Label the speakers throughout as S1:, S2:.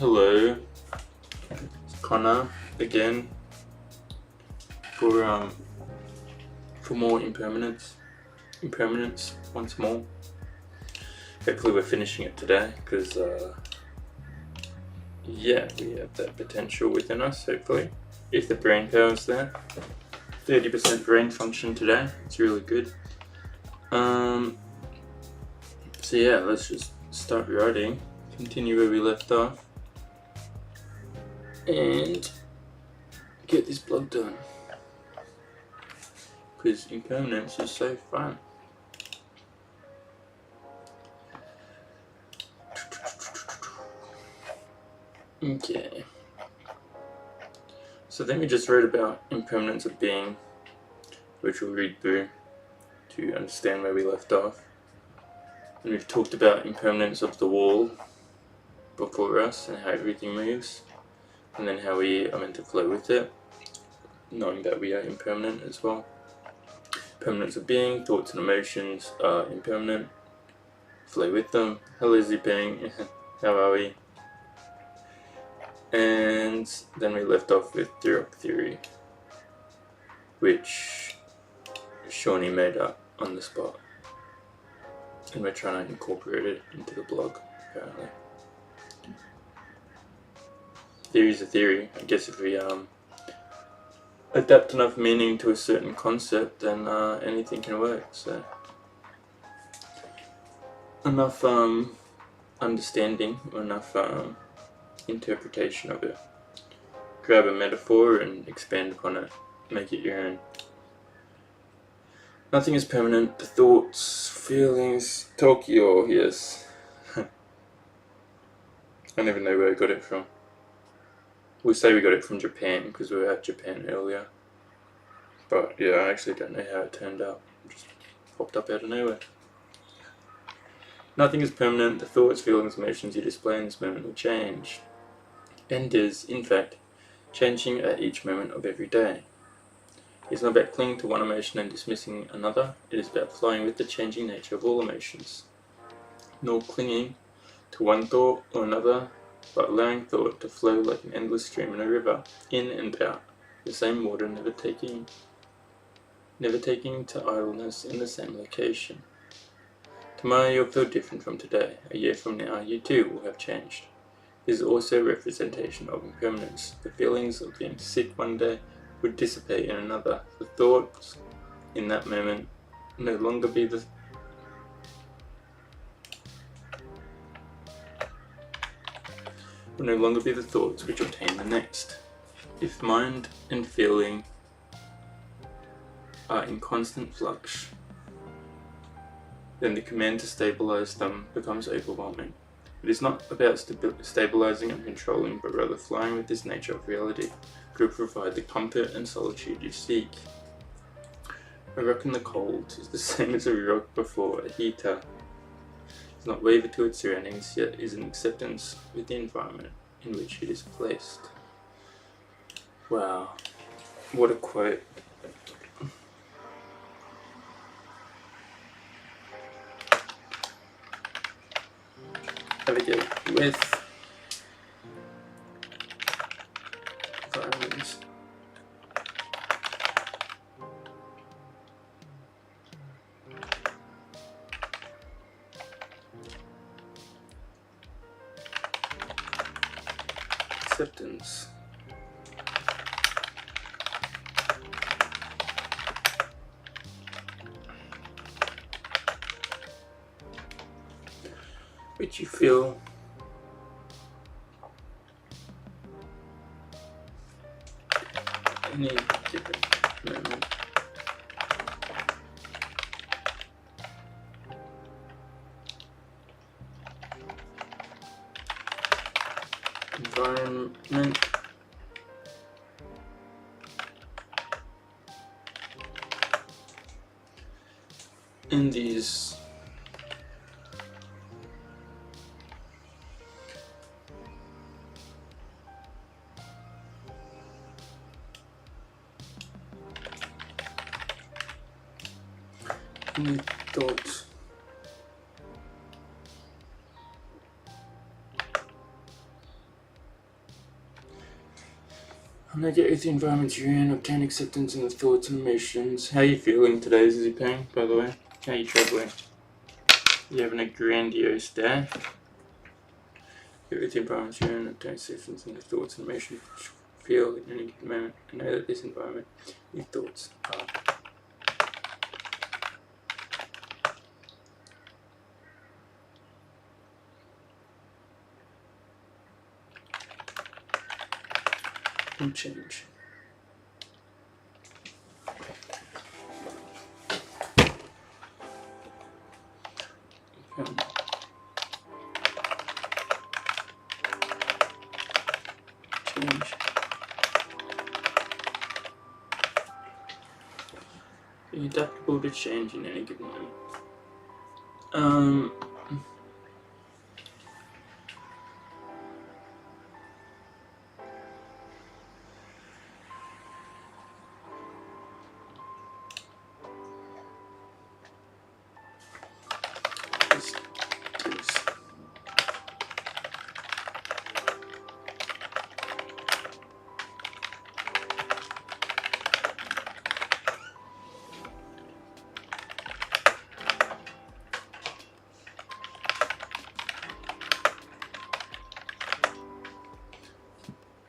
S1: Hello, it's Connor again for more impermanence. Impermanence once more. Hopefully we're finishing it today because yeah, we have that potential within us. Hopefully, if the brain power's there, 30% brain function today. It's really good. So yeah, let's just start writing. Continue where we left off. And get this blog done. Because impermanence is so fun. Okay. So then we just read about impermanence of being, which we'll read through to understand where we left off. And we've talked about impermanence of the wall before us and how everything moves, and then how we are meant to flow with it, knowing that we are impermanent as well. Permanence of being, thoughts and emotions are impermanent. Flow with them. Hello Ziping, how are we? And then we left off with Dirac theory, which Shawnee made up on the spot. And we're trying to incorporate it into the blog, apparently. Theory's a theory. I guess if we adapt enough meaning to a certain concept, then anything can work. So enough understanding, or enough interpretation of it. Grab a metaphor and expand upon it. Make it your own. Nothing is permanent. The thoughts, feelings, Tokyo, yes. I don't even know where I got it from. We say we got it from Japan because we were at Japan earlier. But yeah, I actually don't know how it turned out. It just popped up out of nowhere. Nothing is permanent. The thoughts, feelings, emotions you display in this moment will change. And is, in fact, changing at each moment of every day. It's not about clinging to one emotion and dismissing another. It is about flowing with the changing nature of all emotions. Nor clinging to one thought or another, but allowing thought to flow like an endless stream in a river, in and out, the same water never taking to idleness in the same location. Tomorrow you'll feel different from today. A year from now you too will have changed. This is also a representation of impermanence. The feelings of being sick one day would dissipate in another. The thoughts in that moment no longer be the thoughts which obtain the next. If mind and feeling are in constant flux, then the command to stabilize them becomes overwhelming. It is not about stabilizing and controlling, but rather flying with this nature of reality could provide the comfort and solitude you seek. A rock in the cold is the same as a rock before a heater. It does not waver to its surroundings, yet is an acceptance with the environment in which it is placed. Wow, what a quote. Navigate with environments. Acceptance. Which you feel any given moment. Environment in these thoughts Navigate with the environment you're in, obtain acceptance in the thoughts and emotions. How are you feeling today, Zupang, by the way? How are you travelling? You having a grandiose day? Get with the environment you're in, obtain acceptance in the thoughts and emotions. Feel in any given moment and know that this environment, your thoughts are. And change. Change. Be adaptable to change in any given moment.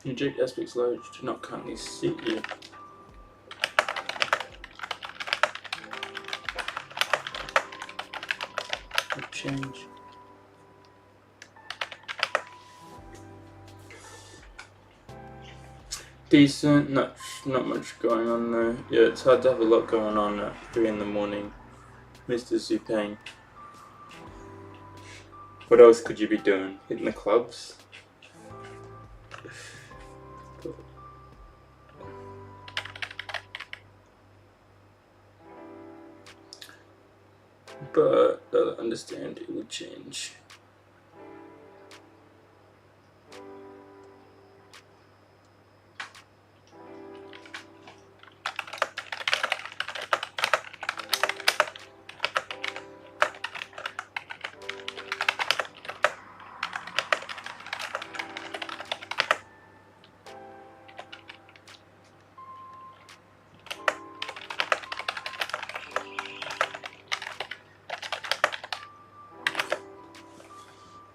S1: Inject aspects large do not currently suit you. Change. Decent, not much going on though. Yeah, it's hard to have a lot going on at 3 in the morning, Mr. Zupang. What else could you be doing? Hitting the clubs? But I understand it will change.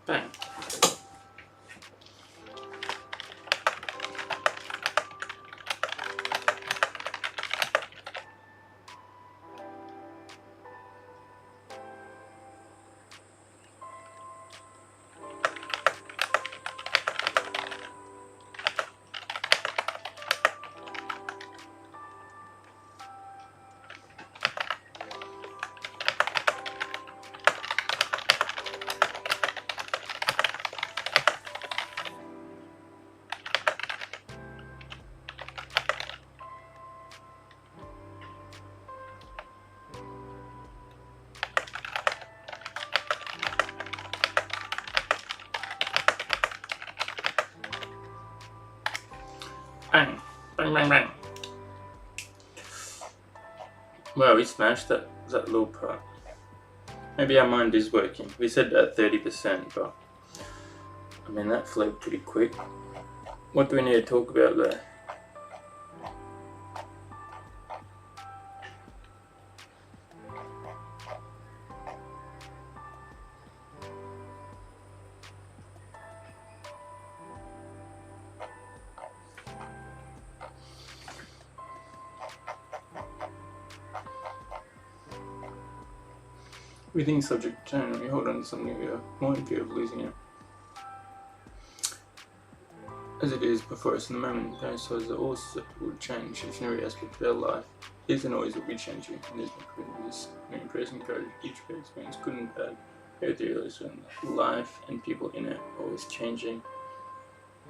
S1: Bang. Bang. Bang, bang, bang. Wow, we smashed that little part. Maybe our mind is working. We said at 30%, but I mean that flowed pretty quick. What do we need to talk about there? We think subject to change. We hold on to something we are more in fear of losing it. As it is before us in the moment, parents says that all susceptible to change. Each and every aspect of our life is and always will be changing. And there's no goodness, no present courage. Each experience good and bad. Everything realize when life and people in it are always changing.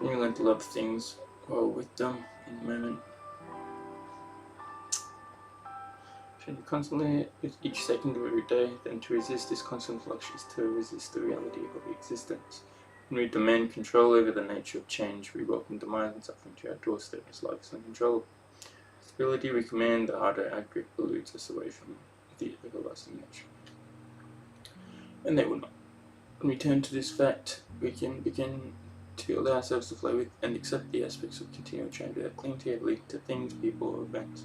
S1: And you learn to love things while with them in the moment. Changing constantly with each second of every day, then to resist this constant flux is to resist the reality of existence. When we demand control over the nature of change, we welcome demise and suffering to our doorstep as life is uncontrollable. Stability we command, the harder our grip eludes us away from the everlasting nature. And they will not. When we turn to this fact, we can begin to allow ourselves to flow with and accept the aspects of continual change without clinging too heavily to things, people, or events.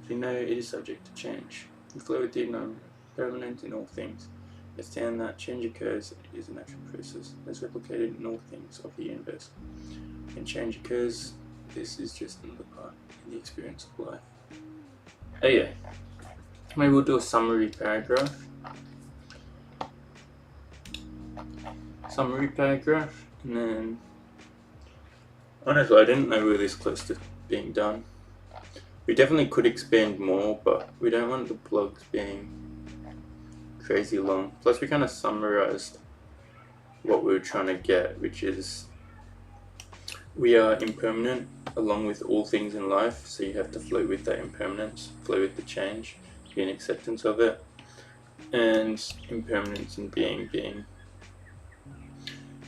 S1: As we know, it is subject to change. We flow with the impermanent in all things. Understand that change occurs is a natural process that's replicated in all things of the universe. When change occurs, this is just another part in the experience of life. Oh yeah, maybe we'll do a summary paragraph. And then honestly, I didn't know we were this close to being done. We definitely could expand more, but we don't want the blogs being crazy long. Plus, we kind of summarized what we were trying to get, which is we are impermanent along with all things in life, so you have to flow with that impermanence, flow with the change, be an acceptance of it, and impermanence in being.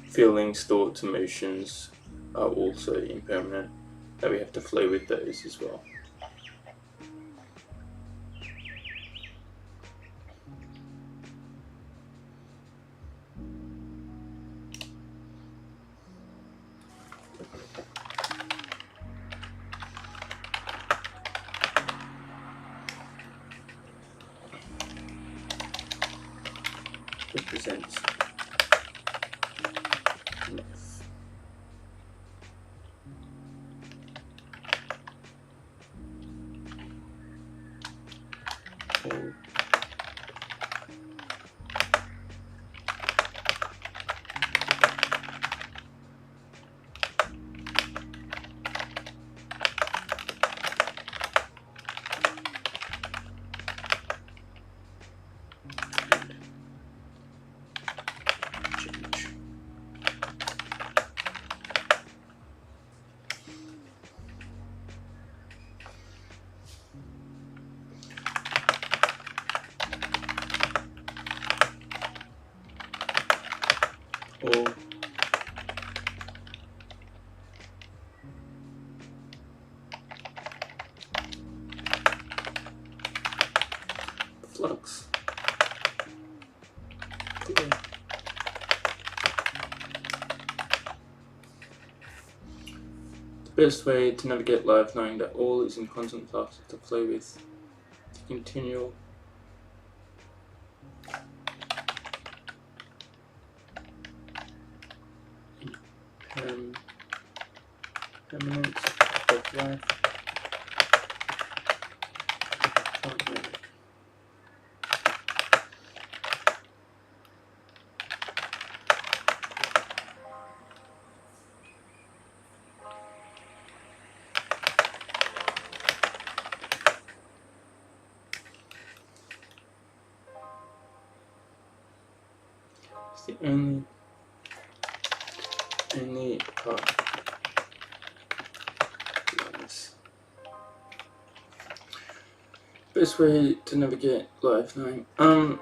S1: Feelings, thoughts, emotions are also impermanent, that we have to flow with those as well. Represents life. All change. All flux. Cool. The best way to navigate life, knowing that all is in constant flux, to flow with the continual impermanence of life. It's the only part of this. Best way to navigate life, knowing. I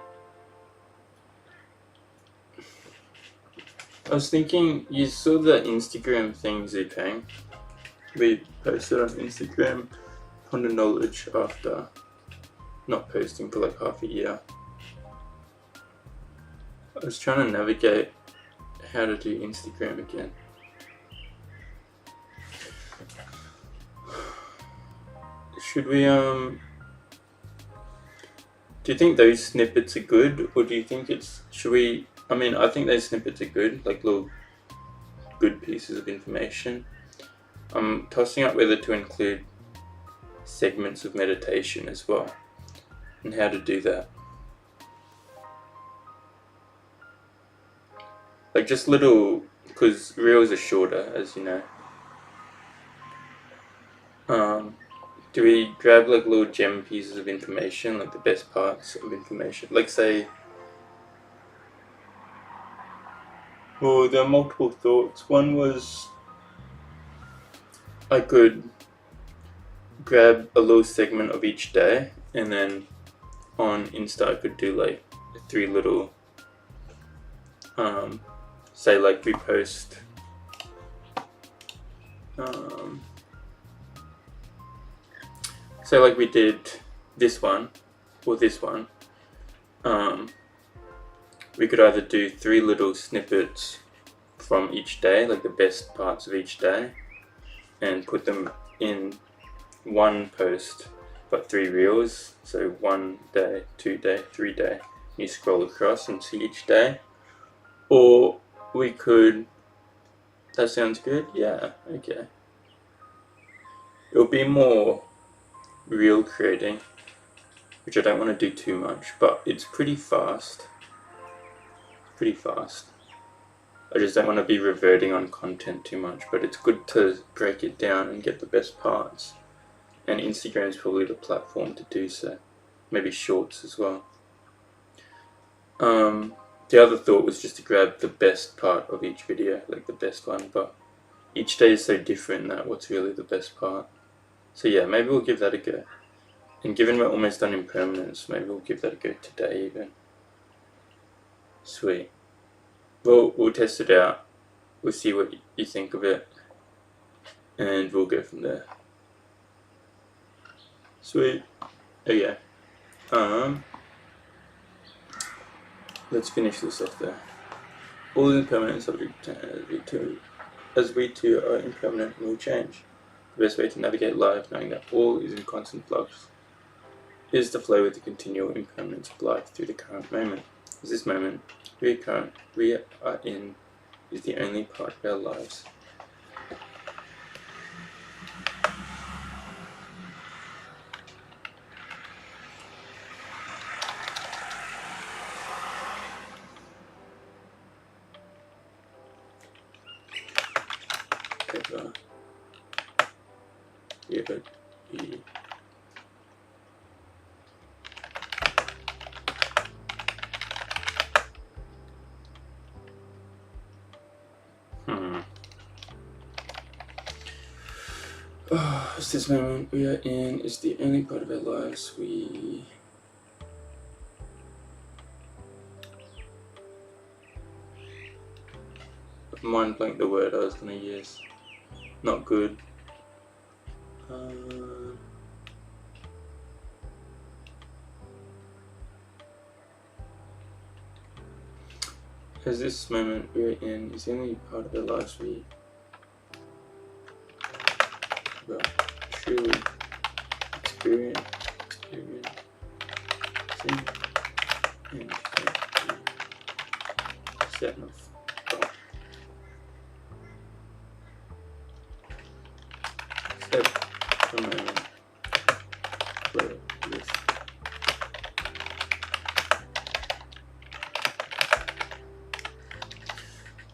S1: was thinking, you saw the Instagram thing, Zipang. We posted on Instagram Ponder Knowledge after not posting for like half a year. I was trying to navigate how to do Instagram again. Should we, do you think those snippets are good, or do you think I think those snippets are good, like little good pieces of information. I'm tossing up whether to include segments of meditation as well, and how to do that. Like just little, because reels are shorter, as you know. Do we grab like little gem pieces of information, like the best parts of information? Like say, well, there are multiple thoughts. One was I could grab a little segment of each day, and then on Insta I could do like 3 little, say like we post, say like we did this one or this one, we could either do 3 little snippets from each day, like the best parts of each day, and put them in one post, but 3 reels. So 1 day, 2 day, 3 day. You scroll across and see each day. Or we could. That sounds good? Yeah, okay. It'll be more reel creating, which I don't want to do too much, but it's pretty fast. I just don't want to be reverting on content too much, but it's good to break it down and get the best parts. And Instagram is probably the platform to do so. Maybe shorts as well. The other thought was just to grab the best part of each video, like the best one, but each day is so different that what's really the best part. So yeah, maybe we'll give that a go. And given we're almost done Impermanence, maybe we'll give that a go today even. Sweet. Well, we'll test it out. We'll see what you think of it. And we'll go from there. Sweet. Okay. Let's finish this off there. All impermanent subject as we too are impermanent and will change. The best way to navigate life, knowing that all is in constant flux, is to flow with the continual impermanence of life through the current moment. As this moment we are in is the only part of our lives. Ever. This moment we are in is the only part of our lives we mind blank the word I was going to use. Not good. As this moment we're in is the only part of our lives we truly experience and set of the moment where this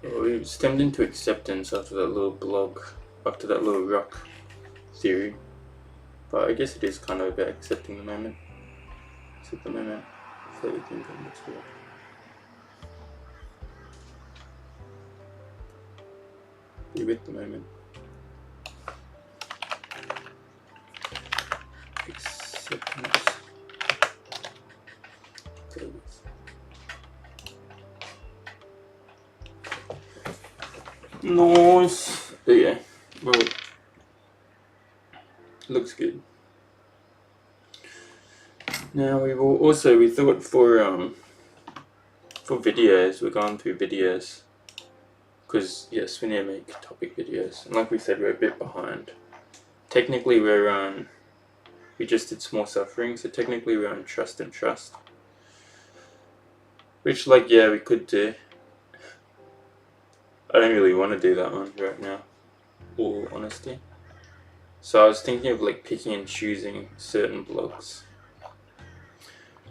S1: we stemmed into acceptance after that little blog, after that little rock theory, but I guess it is kind of about accepting the moment. Accept the moment, flow with the impermanence of life. Be with the moment. Acceptance. Go with. Nice. Okay. Well, looks good. Now we thought for videos, we're going through videos because yes, we need to make topic videos, and like we said, we're a bit behind. Technically, we just did Small Suffering, so technically we're on Trust and Trust, which like yeah, we could do. I don't really want to do that one right now, all honesty. So I was thinking of like picking and choosing certain blogs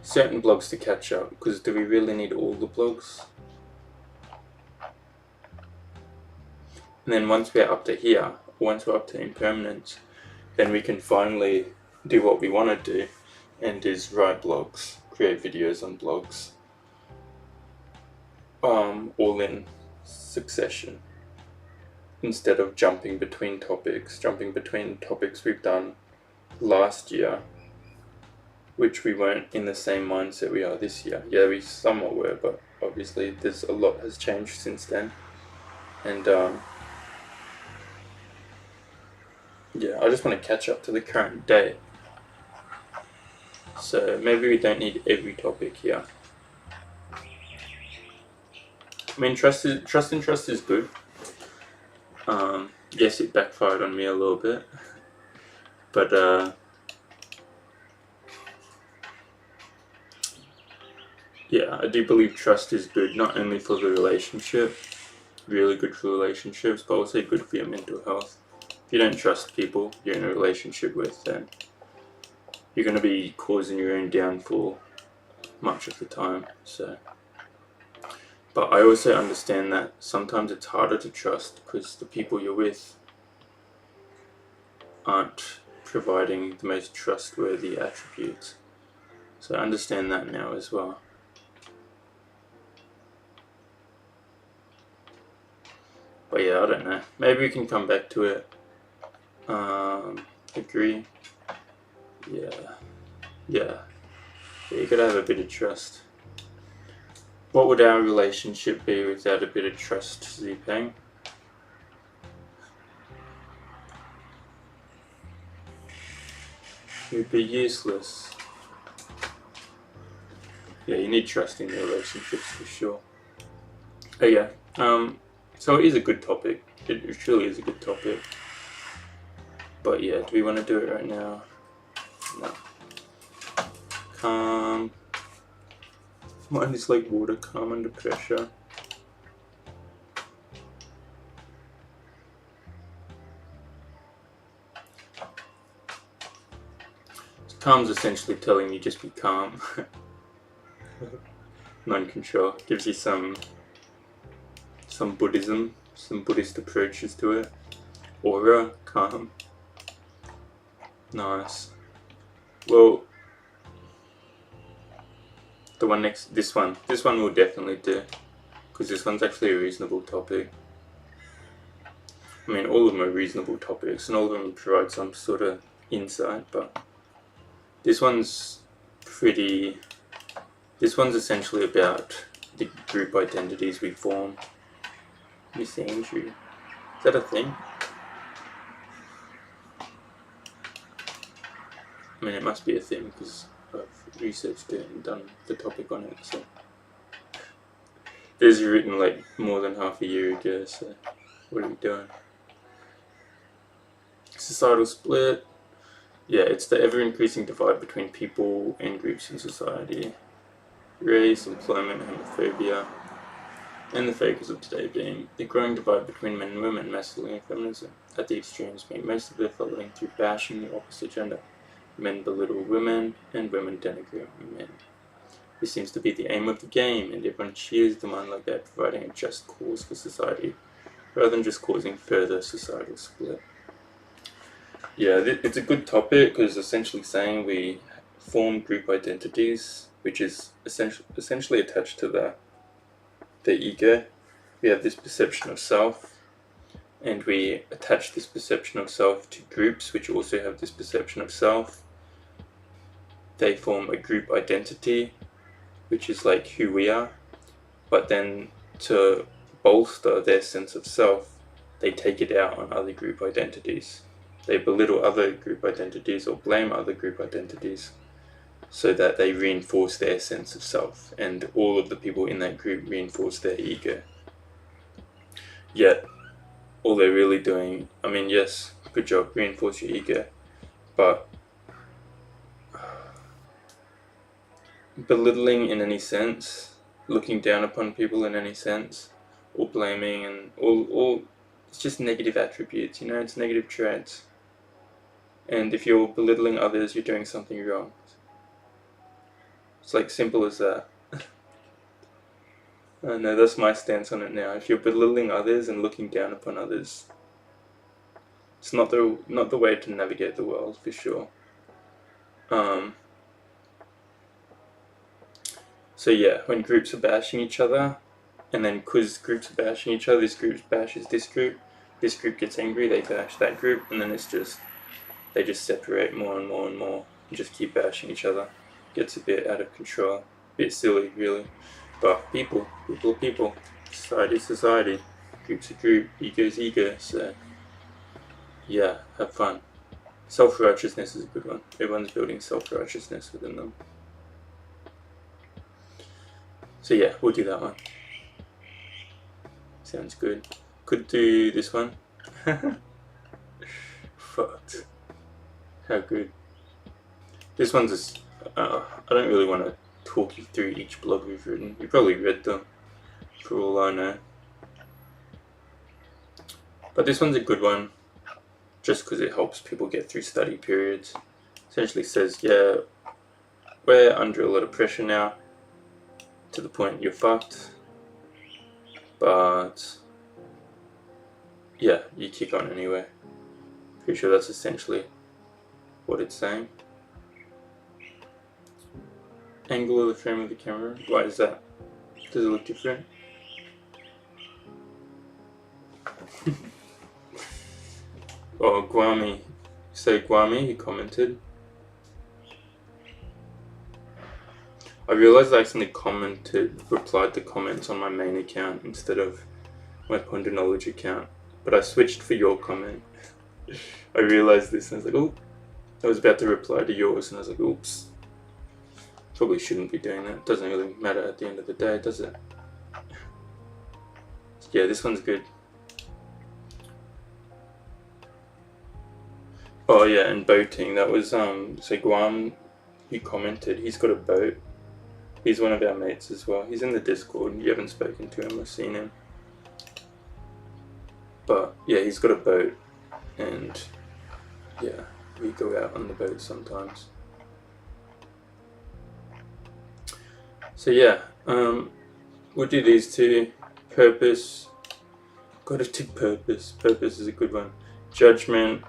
S1: to catch up, because do we really need all the blogs? And then once we're up to here, once we're up to Impermanence, then we can finally do what we want to do, and is write blogs, create videos on blogs, all in succession, instead of jumping between topics we've done last year, which we weren't in the same mindset we are this year. Yeah, we somewhat were, but obviously there's a lot has changed since then, and yeah, I just want to catch up to the current day. So maybe we don't need every topic here. I mean, trust and trust is good. Yes, it backfired on me a little bit, but yeah, I do believe trust is good, not only for the relationship, really good for relationships, but also good for your mental health. If you don't trust people you're in a relationship with, then you're going to be causing your own downfall much of the time. So, but I also understand that sometimes it's harder to trust because the people you're with aren't providing the most trustworthy attributes. So I understand that now as well. But yeah, I don't know. Maybe we can come back to it. Agree. Yeah. Yeah. You gotta have a bit of trust. What would our relationship be without a bit of trust, Zipang? It would be useless. Yeah, you need trust in your relationships for sure. Oh yeah. So it is a good topic. It truly is a good topic. But yeah, do we want to do it right now? No. Calm. Mine is like water, calm under pressure. Calm's essentially telling you just be calm. Non-control. Gives you some Buddhism, some Buddhist approaches to it. Aura, calm. Nice. Well, the one next, this one we'll definitely do, because this one's actually a reasonable topic. I mean, all of them are reasonable topics, and all of them provide some sort of insight, but this one's essentially about the group identities we form. Missing injury. Is that a thing? I mean, it must be a thing, because I've researched it and done the topic on it, so. It was written like more than half a year ago, so what are we doing? Societal split. Yeah, it's the ever-increasing divide between people and groups in society. Race, employment, homophobia, and the focus of today being the growing divide between men and women, masculine and feminism, at the extremes, being most of their following through bashing the opposite gender. Men belittle women, and women denigrate men. This seems to be the aim of the game, and everyone cheers them on like they're providing a just cause for society, rather than just causing further societal split. Yeah, it's a good topic because it's essentially saying we form group identities, which is essentially attached to the ego. We have this perception of self, and we attach this perception of self to groups, which also have this perception of self. They form a group identity, which is like who we are, but then to bolster their sense of self, they take it out on other group identities. They belittle other group identities or blame other group identities so that they reinforce their sense of self, and all of the people in that group reinforce their ego. Yet, all they're really doing, I mean, yes, good job, reinforce your ego, but belittling in any sense, looking down upon people in any sense, or blaming, and all it's just negative attributes, it's negative traits. And if you're belittling others, you're doing something wrong. It's like simple as that. I know, that's my stance on it now. If you're belittling others and looking down upon others, it's not the way to navigate the world, for sure. So yeah, when groups are bashing each other, and then because groups are bashing each other, this group bashes this group gets angry, they bash that group, and then they just separate more and more and more, and just keep bashing each other. Gets a bit out of control, a bit silly, really. But people are people, society, group's a group, ego's ego. So yeah, have fun. Self-righteousness is a good one. Everyone's building self-righteousness within them. So yeah, we'll do that one. Sounds good. Could do this one. Fucked. How good. This one's just, I don't really want to talk you through each blog we've written. You probably read them, for all I know. But this one's a good one, just because it helps people get through study periods. Essentially says, yeah, we're under a lot of pressure now, to the point you're fucked. But yeah, you kick on anyway. Pretty sure that's essentially what it's saying. Angle of the frame of the camera. Why is that? Does it look different? Oh, Guami. So Guami, he commented. I realized I accidentally replied to comments on my main account instead of my Ponder Knowledge account. But I switched for your comment. I realized this and I was like, oh, I was about to reply to yours and I was like, oops. Probably shouldn't be doing that. Doesn't really matter at the end of the day, does it? Yeah, this one's good. Oh yeah, and boating. That was so Guam, he commented. He's got a boat. He's one of our mates as well. He's in the Discord. You haven't spoken to him or seen him. But yeah, he's got a boat, and yeah, we go out on the boat sometimes. So yeah, we'll do these two. Purpose. Gotta do purpose. Purpose is a good one. Judgment.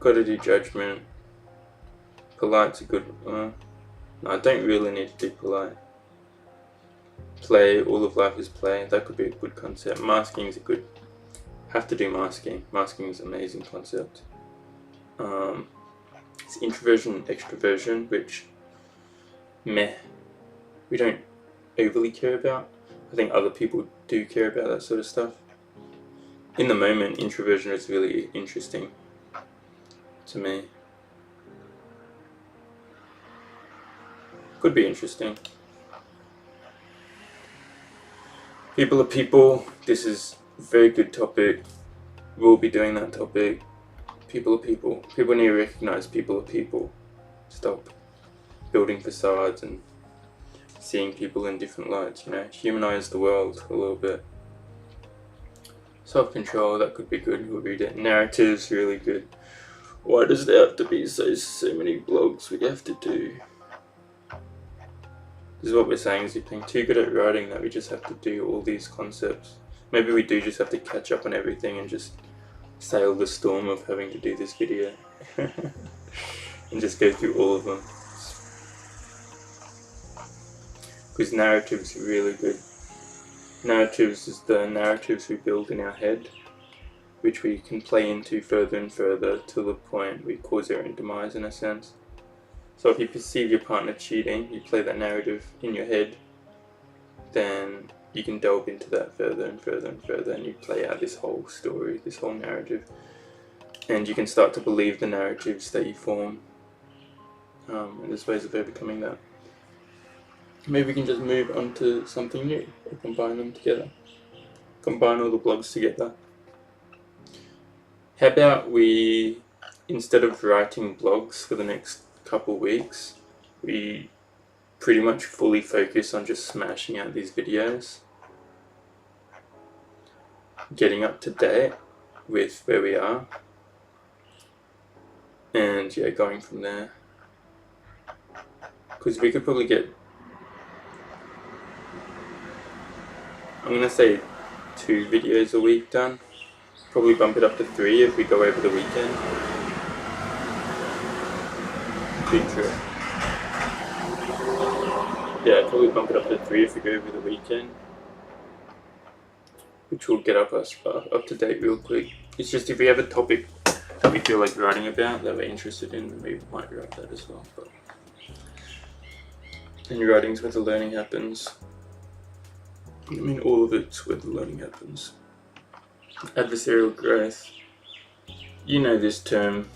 S1: Gotta do judgment. Polite's a good one. No, I don't really need to do polite. Play. All of life is play. That could be a good concept. Masking is a good. Have to do masking. Masking is an amazing concept. It's introversion and extroversion, which meh, we don't overly care about. I think other people do care about that sort of stuff. In the moment, introversion is really interesting to me. Could be interesting. People are people. This is a very good topic. We'll be doing that topic. People are people. People need to recognize people are people. Stop building facades and seeing people in different lights, you know. Humanize the world a little bit. Self-control, that could be good. We'll read it. Narratives, really good. Why does there have to be so many blogs we have to do? This is what we're saying, is you're being too good at writing that we just have to do all these concepts. Maybe we do just have to catch up on everything and just sail the storm of having to do this video. And just go through all of them. Because narratives are really good. Narratives is the narratives we build in our head, which we can play into further and further to the point we cause our own demise in a sense. So if you perceive your partner cheating, you play that narrative in your head, then you can delve into that further and further and further, and you play out this whole story, this whole narrative. And you can start to believe the narratives that you form. And there's ways of overcoming that. Maybe we can just move on to something new, or combine them together. Combine all the blogs together. How about we, instead of writing blogs for the next couple weeks, we pretty much fully focus on just smashing out these videos, getting up to date with where we are, and yeah, going from there. Because we could probably get, I'm going to say 2 videos a week done. Probably bump it up to 3 if we go over the weekend. Big trip. Yeah, probably bump it up to 3 if we go over the weekend. Which will get us up to date real quick. It's just if we have a topic that we feel like writing about, that we're interested in, then we might write that as well. But in writing's where the learning happens. I mean, all of it's where the learning happens. Adversarial growth. You know this term.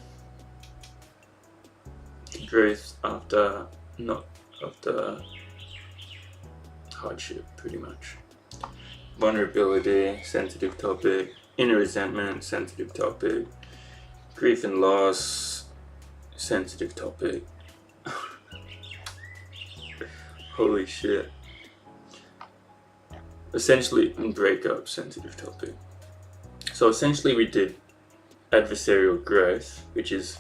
S1: Growth after hardship, pretty much. vulnerability, sensitive topic, inner resentment, sensitive topic, grief and loss, sensitive topic. Holy shit. Essentially, breakup, sensitive topic. So essentially we did adversarial growth, which is,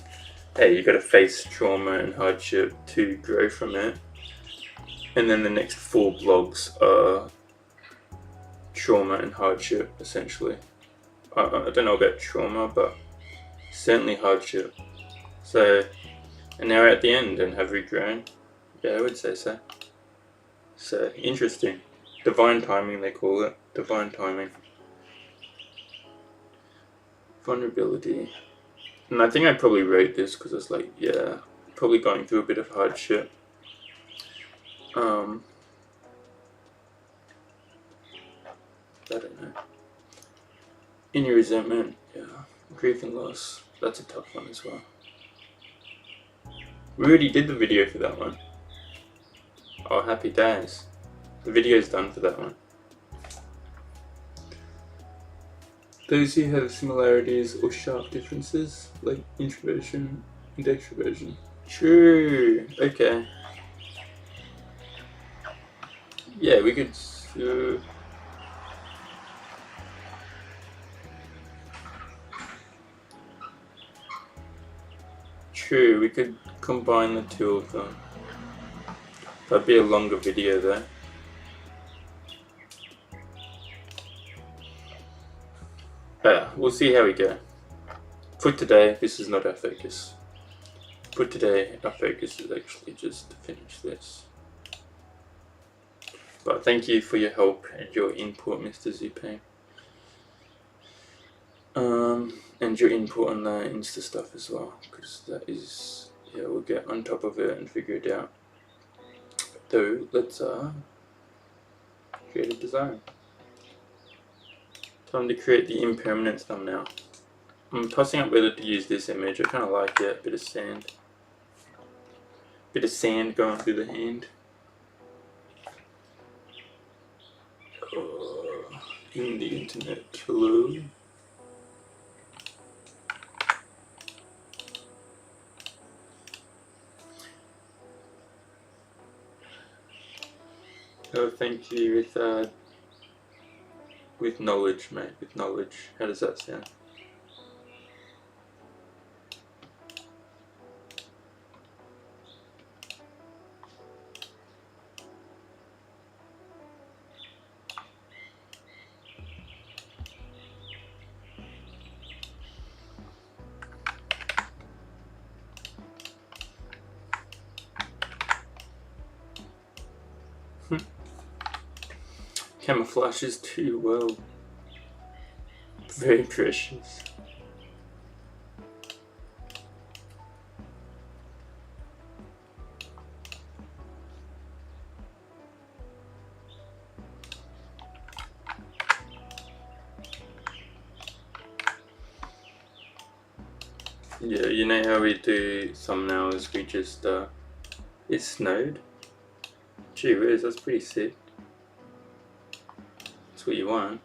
S1: hey, you gotta face trauma and hardship to grow from it. And then the next 4 blogs are trauma and hardship, essentially. I don't know about trauma, but certainly hardship. So, and now we're at the end, and have we grown? Yeah, I would say so. So, interesting. Divine timing, they call it. Divine timing. Vulnerability. And I think I probably wrote this because I was like, yeah, probably going through a bit of hardship. I don't know. Inner resentment, yeah. Grief and loss, that's a tough one as well. We already did the video for that one. Oh, happy days. The video's done for that one. Those who have similarities or sharp differences, like introversion and extroversion. True, okay. Yeah, we could... True, we could combine the 2 of them. That'd be a longer video though. We'll see how we go. For today, this is not our focus. For today, our focus is actually just to finish this. But thank you for your help and your input, Mr. Zupang. And your input on the Insta stuff as well, because that is, yeah, we'll get on top of it and figure it out. So let's create a design. Time to create the impermanence thumbnail. I'm tossing up whether to use this image. I kind of like it. Bit of sand. Bit of sand going through the hand. In the internet. Hello. Oh, thank you with knowledge, mate. With knowledge. How does that sound? Camouflages too well. Very precious. Yeah, you know how we do thumbnails, we just, it snowed. Gee whiz, that's pretty sick. That's what you want.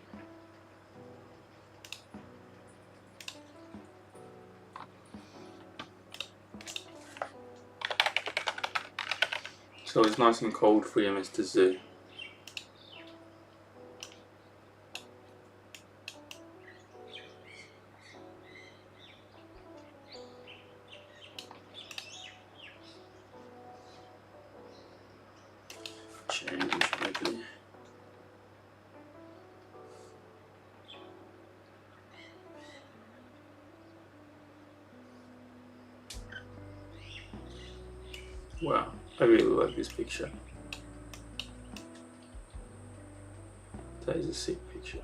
S1: So it's nice and cold for you, Mr. Zoo. Change maybe. Wow, I really like this picture. That is a sick picture.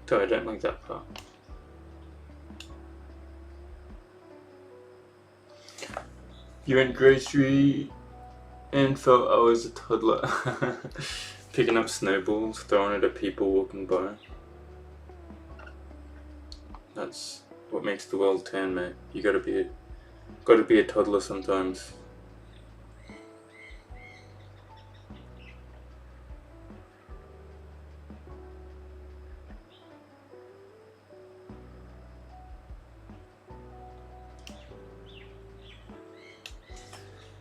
S1: So I don't like that part. You went grocery and felt I was a toddler. Picking up snowballs, throwing it at people walking by. That's what makes the world turn, mate. You gotta be a toddler sometimes.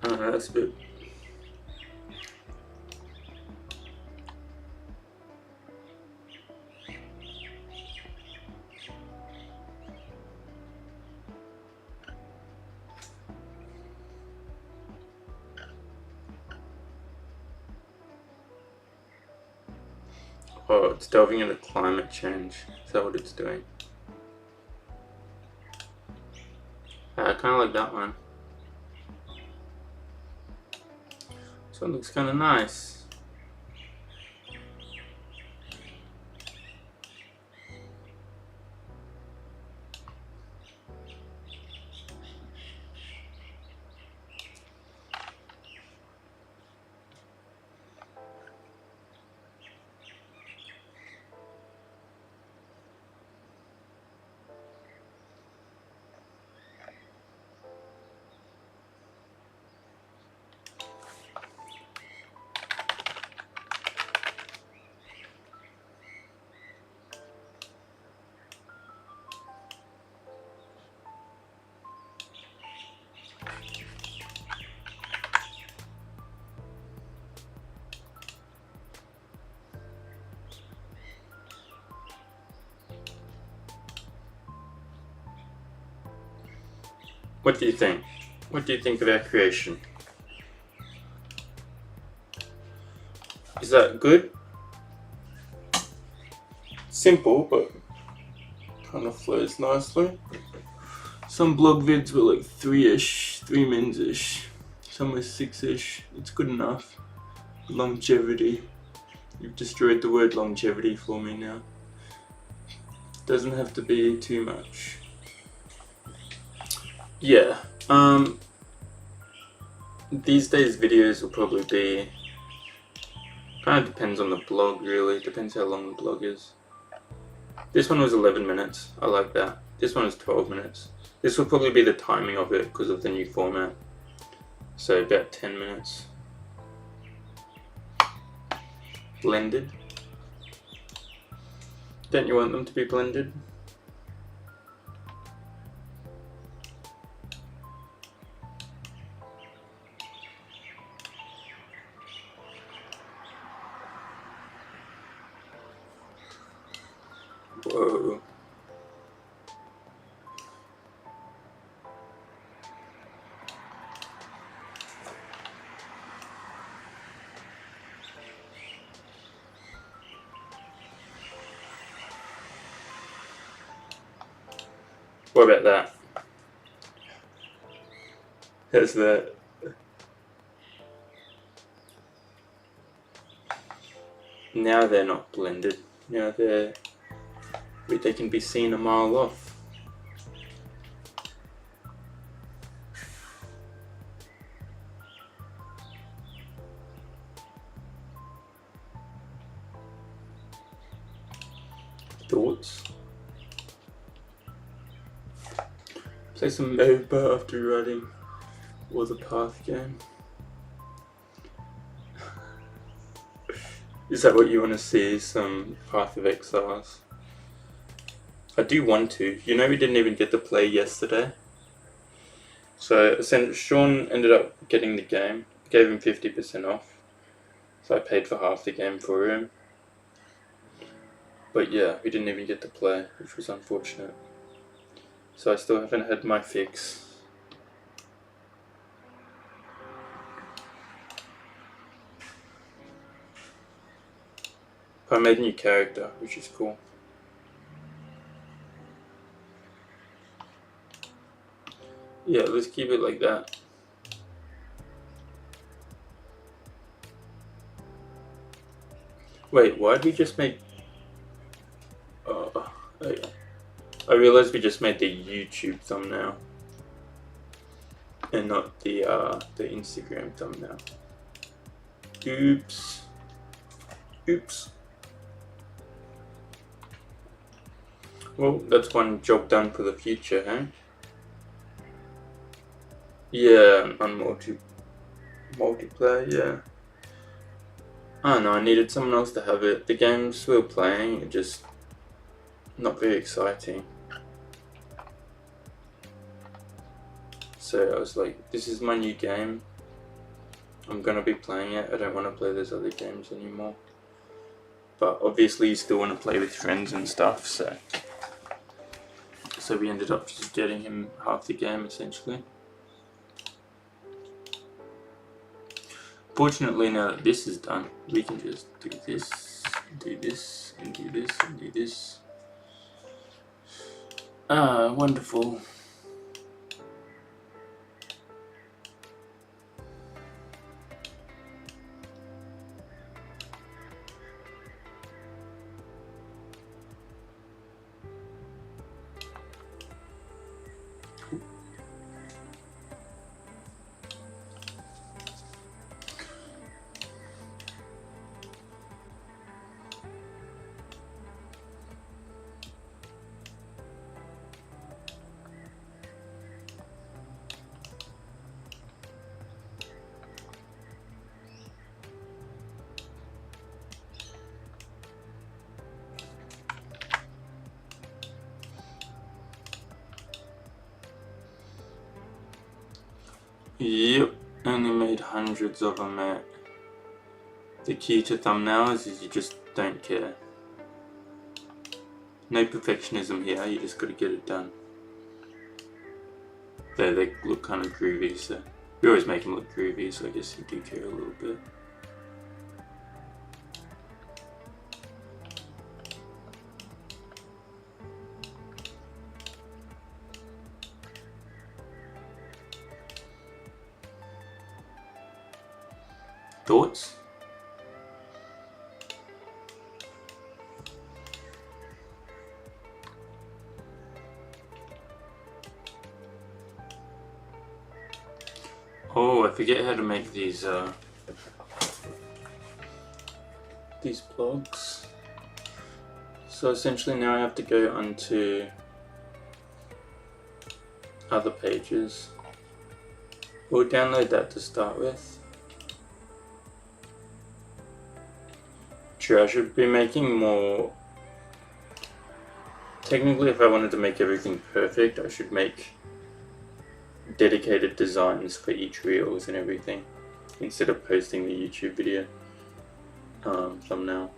S1: That's a bit. Oh, it's delving into climate change. Is that what it's doing? I kind of like that one. This one looks kind of nice. What do you think? What do you think of our creation? Is that good? Simple, but kind of flows nicely. Some blog vids were like 3-ish, 3 mins-ish. Some were 6-ish. It's good enough. Longevity. You've destroyed the word longevity for me now. Doesn't have to be too much. Yeah, these days videos will probably be, kind of depends on the blog really, depends how long the blog is. This one was 11 minutes, I like that. This one is 12 minutes. This will probably be the timing of it because of the new format. So about 10 minutes. Blended. Don't you want them to be blended? Whoa. What about that? How's that? Now they're not blended. Now they can be seen a mile off. Thoughts? Play some MOBA after writing or the Path game. Is that what you want to see? Some Path of Exiles? I do want to. You know we didn't even get to play yesterday. So Sean ended up getting the game. Gave him 50% off. So I paid for half the game for him. But yeah, we didn't even get to play, which was unfortunate. So I still haven't had my fix. I made a new character, which is cool. Yeah, let's keep it like that. Wait, why did we just make... Oh, yeah. I realized we just made the YouTube thumbnail and not the Instagram thumbnail. Oops. Oops. Well, that's one job done for the future, huh? Yeah, on multiplayer, yeah. I don't know, I needed someone else to have it. The games we were playing are just not very exciting. So I was like, this is my new game. I'm gonna be playing it. I don't want to play those other games anymore. But obviously you still want to play with friends and stuff, so we ended up just getting him half the game essentially. Fortunately, now that this is done, we can just do this, do this, and do this, and do this. Ah, wonderful. Yep, only made hundreds of them, mate. The key to thumbnails is you just don't care. No perfectionism here, you just gotta get it done. They look kind of groovy, so we always make them look groovy, so I guess you do care a little bit. Thoughts? Oh, I forget how to make these blogs. So essentially now I have to go onto other pages. We'll download that to start with. True, I should be making more. Technically, if I wanted to make everything perfect, I should make dedicated designs for each reels and everything instead of posting the YouTube video thumbnail.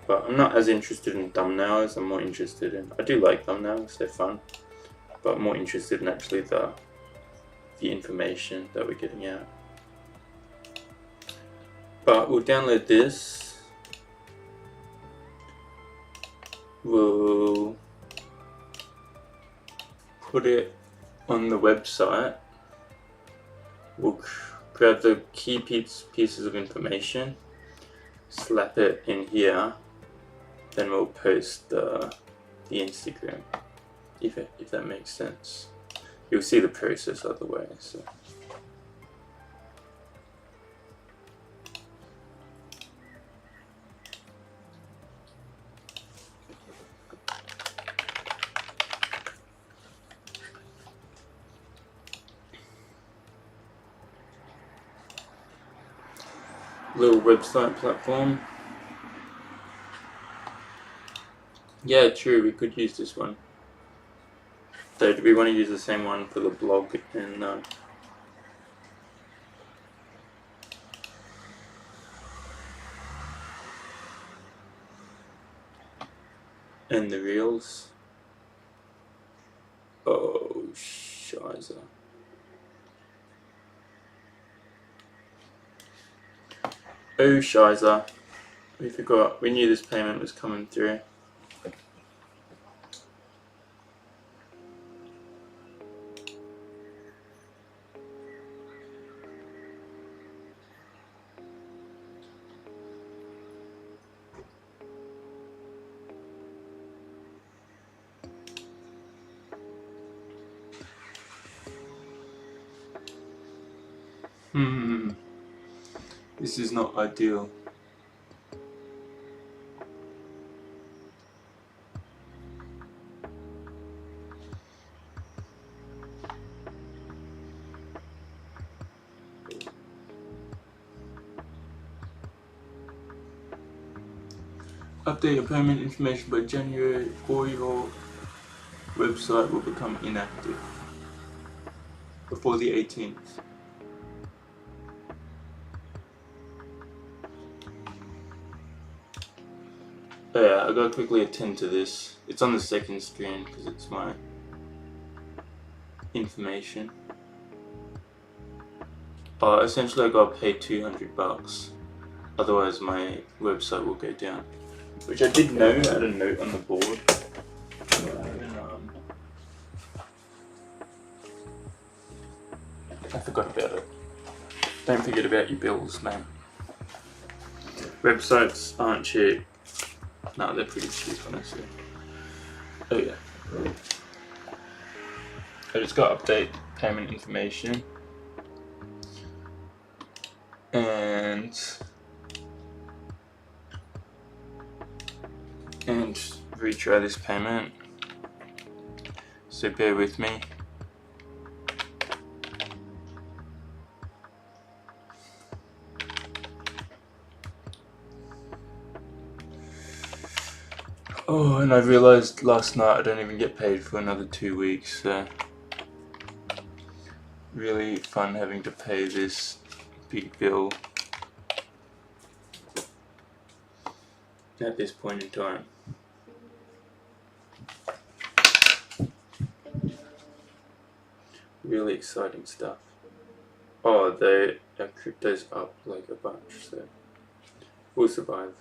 S1: But I'm not as interested in thumbnails. I'm more interested in, I do like thumbnails, they're fun, but I'm more interested in actually the information that we're getting out. But we'll download this. We'll put it on the website. We'll grab the key pieces of information, slap it in here, then we'll post the Instagram, if that makes sense. You'll see the process other way. So. Little website platform. Yeah, true, we could use this one. So do we want to use the same one for the blog and the reels? Oh, shiza. Oh, shiza. We forgot. We knew this payment was coming through. This is not ideal. Update your payment information by January or your website will become inactive before the 18th. Oh yeah, I gotta quickly attend to this. It's on the second screen because it's my information. Essentially I gotta pay $200, otherwise my website will go down. Which I did know, I had a note on the board. I forgot about it. Don't forget about your bills, man. Websites aren't cheap. No, they're pretty cheap, honestly. Oh yeah. I just got to update payment information. And retry this payment. So bear with me. Oh, and I realized last night I don't even get paid for another 2 weeks, so really fun having to pay this big bill at this point in time. Really exciting stuff. Oh, our crypto's up like a bunch, so we'll survive.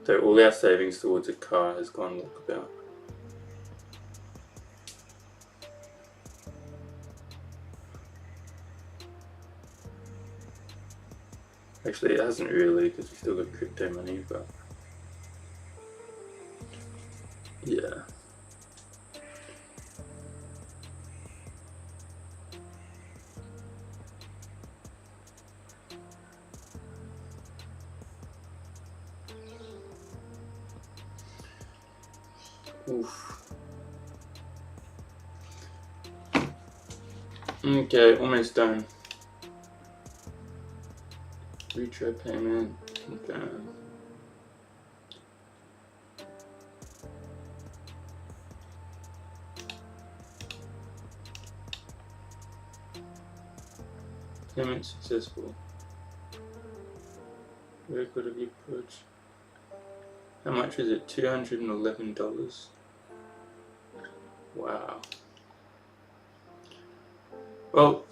S1: So all our savings towards a car has gone walkabout. Actually, it hasn't really, because we still got crypto money, but yeah. Oof. Okay, almost done. Retry payment, confirm. Payment successful. Record of your approach. How much is it? $211. Wow. Well,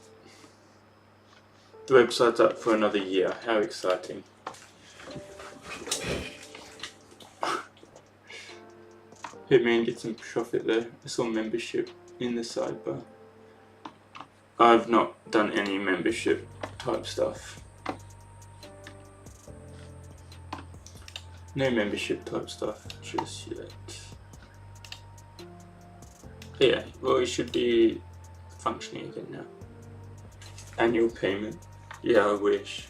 S1: the website's up for another year. How exciting. Hit me and get some profit there. I saw membership in the sidebar. I've not done any membership type stuff. No membership type stuff just yet. Yeah, well, it should be functioning again now. Annual payment. Yeah, I wish.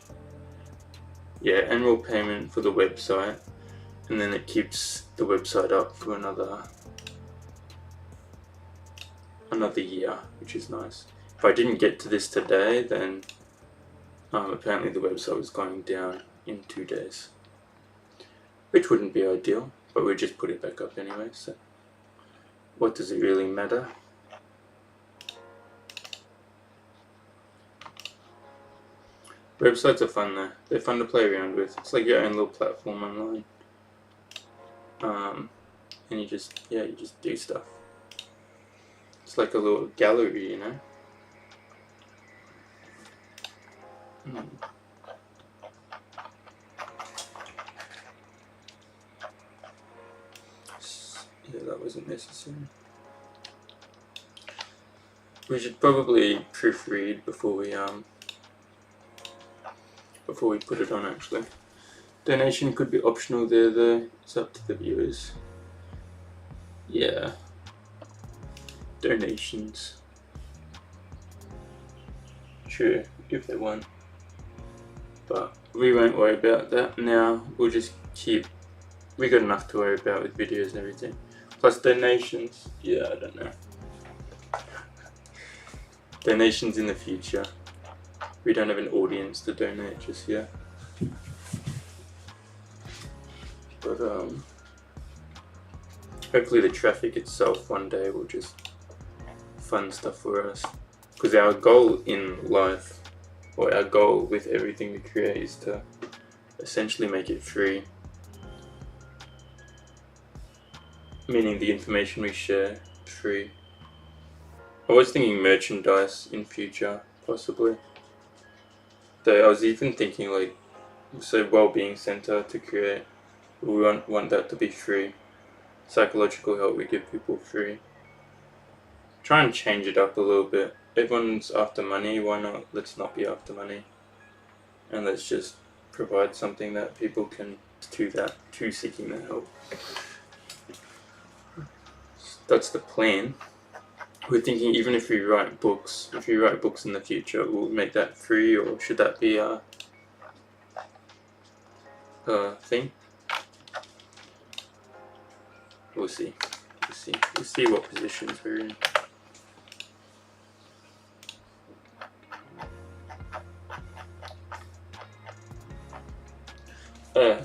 S1: Yeah, annual payment for the website, and then it keeps the website up for another year, which is nice. If I didn't get to this today, then apparently the website was going down in 2 days, which wouldn't be ideal, but we'll just put it back up anyway, so what does it really matter? Websites are fun though. They're fun to play around with. It's like your own little platform online. And you just do stuff. It's like a little gallery, you know? Yeah, that wasn't necessary. We should probably proofread before we put it on, actually. Donation could be optional there though. It's up to the viewers. Yeah. Donations. Sure, if they want. But we won't worry about that now. We'll just we got enough to worry about with videos and everything. Plus donations, yeah, I don't know. Donations in the future. We don't have an audience to donate just yet. But hopefully the traffic itself one day will just fund stuff for us. Because our goal in life, or our goal with everything we create, is to essentially make it free. Meaning the information we share, free. I was thinking merchandise in future, possibly. Though I was even thinking like, say, well-being center to create. We want that to be free. Psychological help we give people free. Try and change it up a little bit. Everyone's after money, why not? Let's not be after money. And let's just provide something that people can to seeking that help. That's the plan. We're thinking even if we write books in the future, we'll make that free, or should that be a thing? We'll see. We'll see what positions we're in.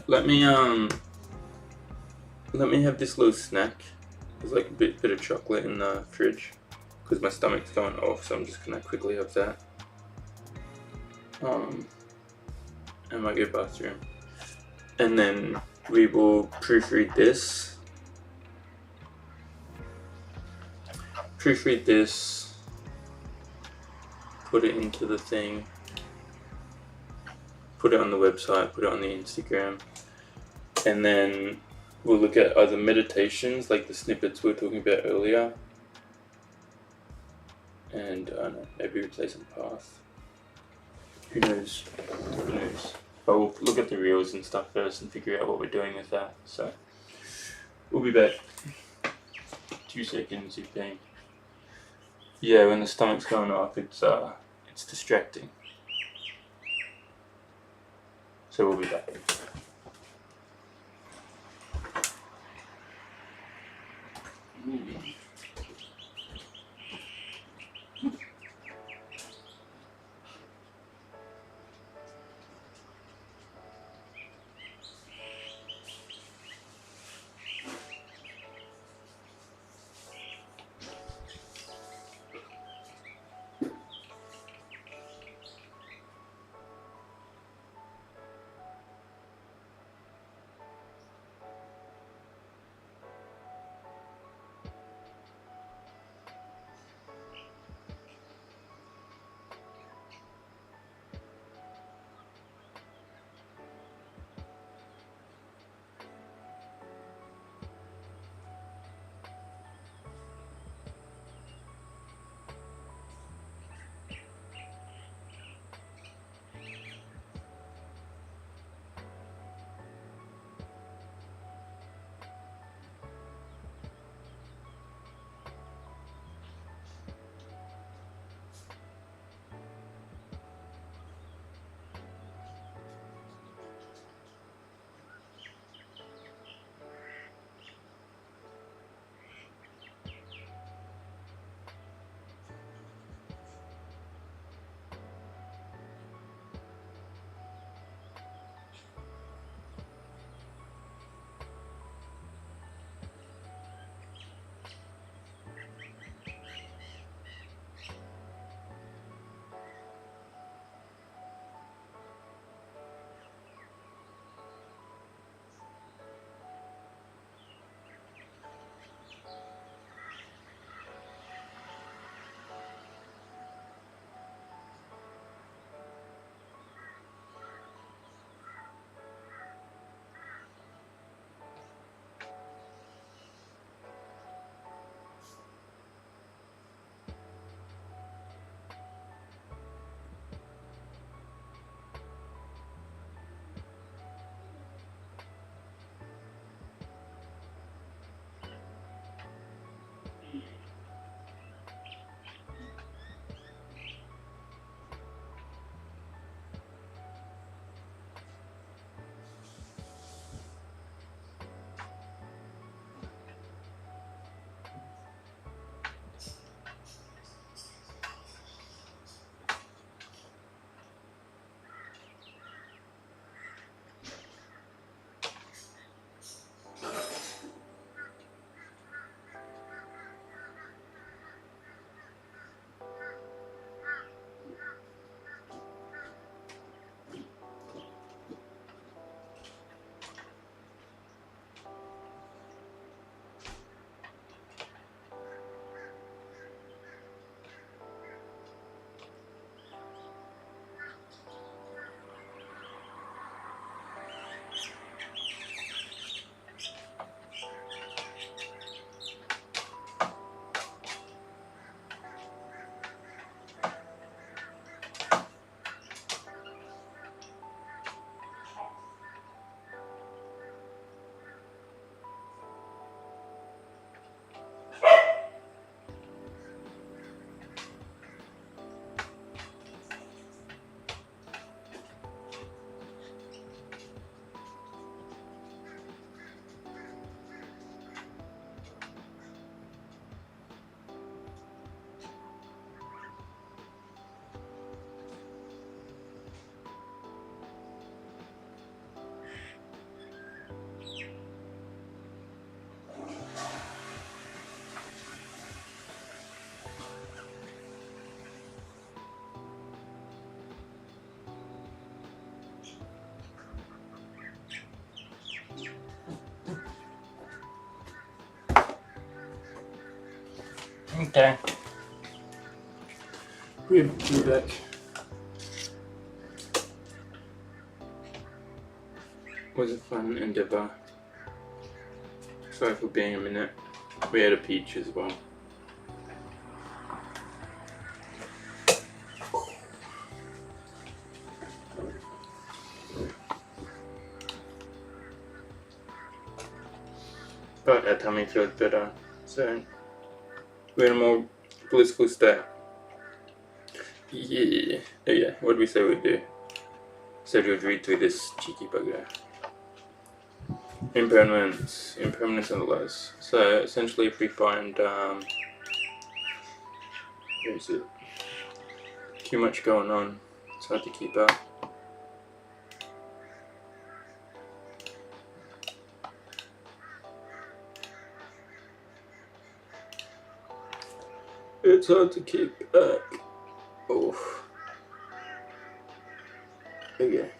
S1: Let me have this little snack. There's like a bit of chocolate in the fridge because my stomach's going off, so I'm just gonna quickly have that. I might go bathroom, and then we will proofread this. Put it into the thing. Put it on the website. Put it on the Instagram, and then we'll look at other meditations, like the snippets we were talking about earlier, and I don't know, maybe replace some path. Who knows? But we'll look at the reels and stuff first and figure out what we're doing with that. So we'll be back. 2 seconds, you think? Yeah, when the stomach's going up, it's distracting. So we'll be back. Okay. We're back. It was a fun endeavour. Sorry for being a minute. We had a peach as well. But our tummy feels better, so we're in a more blissful state. Yeah. Oh yeah, what did we say we'd do? Said we'd read through this cheeky bugger. Impermanence analyze. So essentially if we find where is it? Too much going on, it's hard to keep up. It's hard to keep up. Oh. Okay.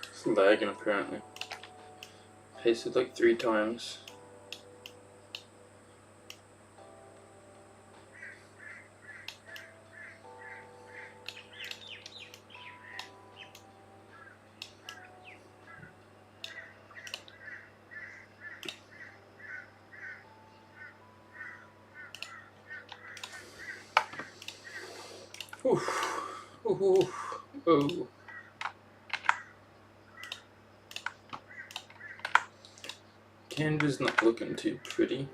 S1: It's lagging apparently. Pasted like 3 times. Oof. Oof. Oh. Canva's not looking too pretty.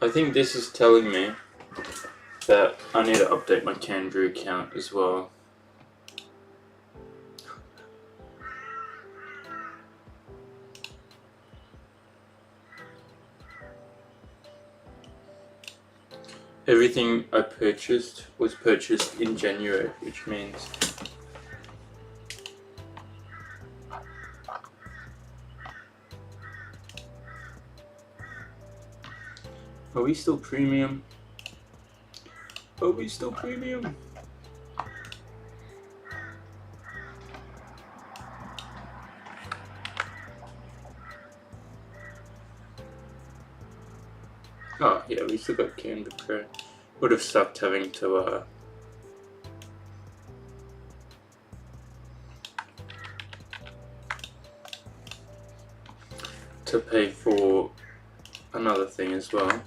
S1: I think this is telling me that I need to update my Canva account as well. Everything I purchased was purchased in January, which means are we still premium? Are we still premium? Oh yeah, we still got Canva Pro. Would have sucked having to pay for another thing as well.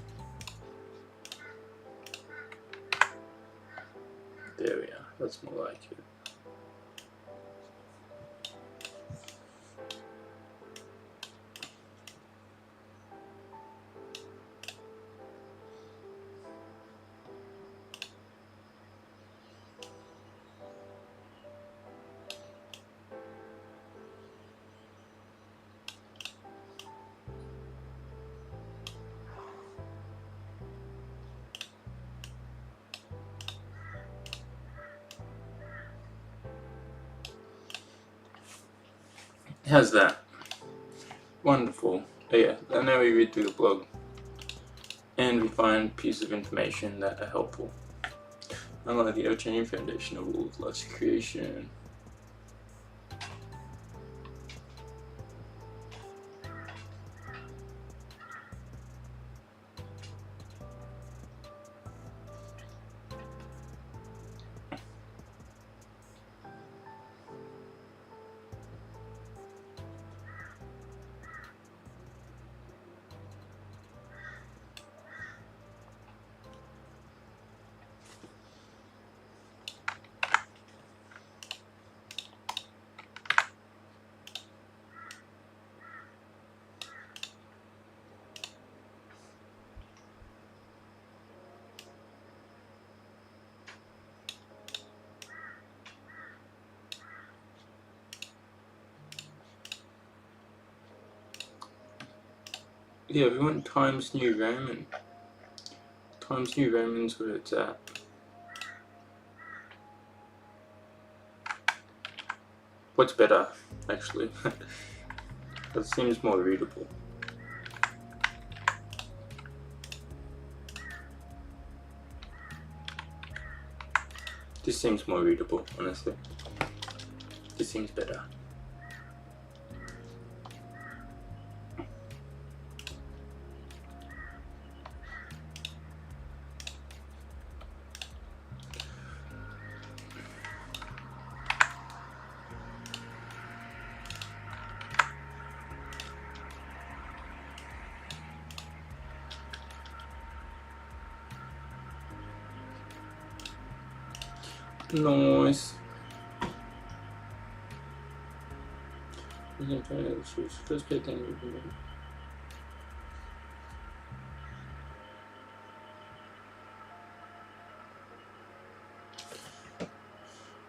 S1: There we are, that's more like it. How's that? Wonderful. Oh yeah, and now we read through the blog and we find pieces of information that are helpful. Unlike the ever-changing foundation of all of life's creation. Yeah, we want Times New Roman. Times New Roman's where it's at. What's better, actually? That seems more readable. This seems more readable, honestly. This seems better. Nice. First pay thing.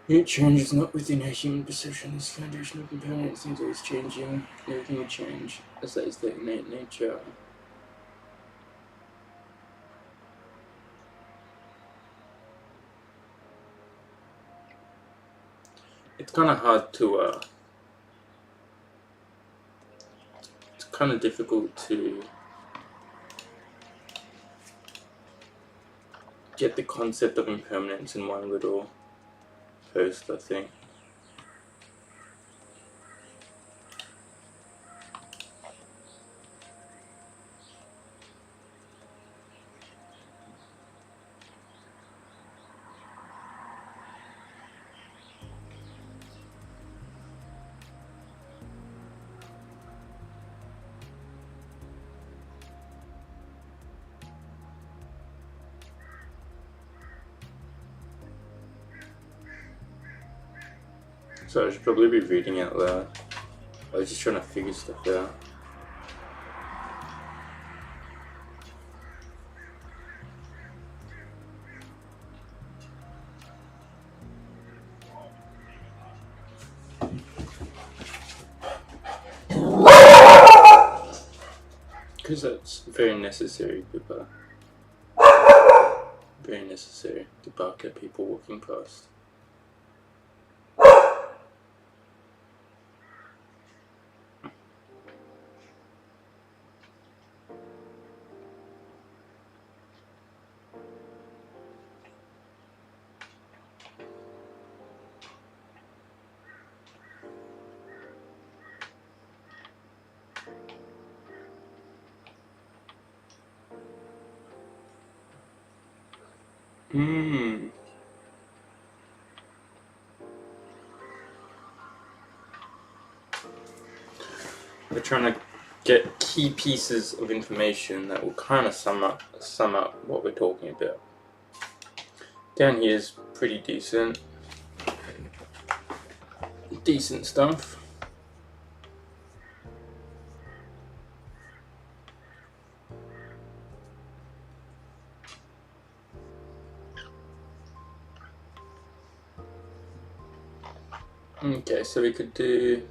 S1: It changes not within our human perception. This foundation of impermanence things always changing. Everything will change, as that is their innate nature. It's kind of hard to. It's kind of difficult to get the concept of impermanence in one little post, I think. So I should probably be reading out loud. I was just trying to figure stuff out. Because that's very necessary to bark. Very necessary to bark at people walking past. We're trying to get key pieces of information that will kind of sum up what we're talking about. Down here is pretty decent stuff. Okay, so we could do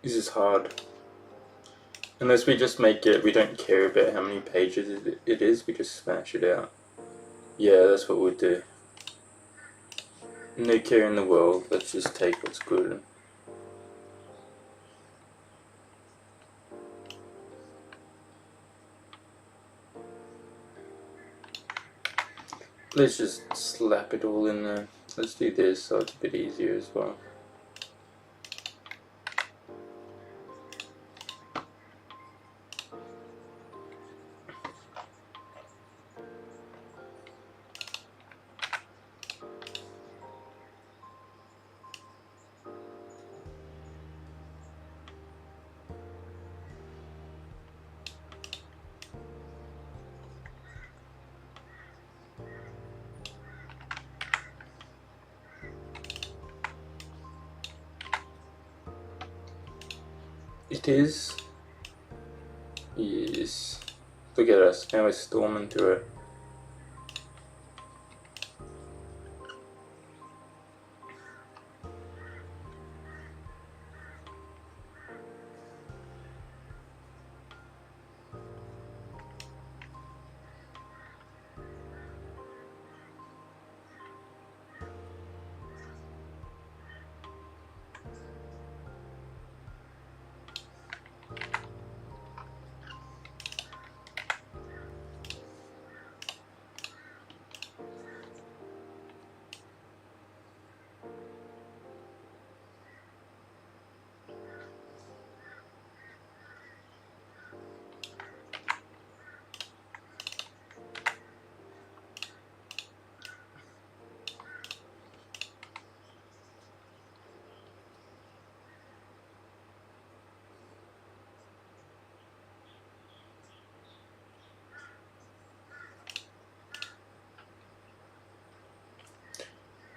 S1: this is hard. Unless we just make it, we don't care about how many pages it is, we just smash it out. Yeah, that's what we'll do. No care in the world, let's just take what's good. Let's just slap it all in there. Let's do this so it's a bit easier as well. It is. Yes. Look at us, now we're storming through it.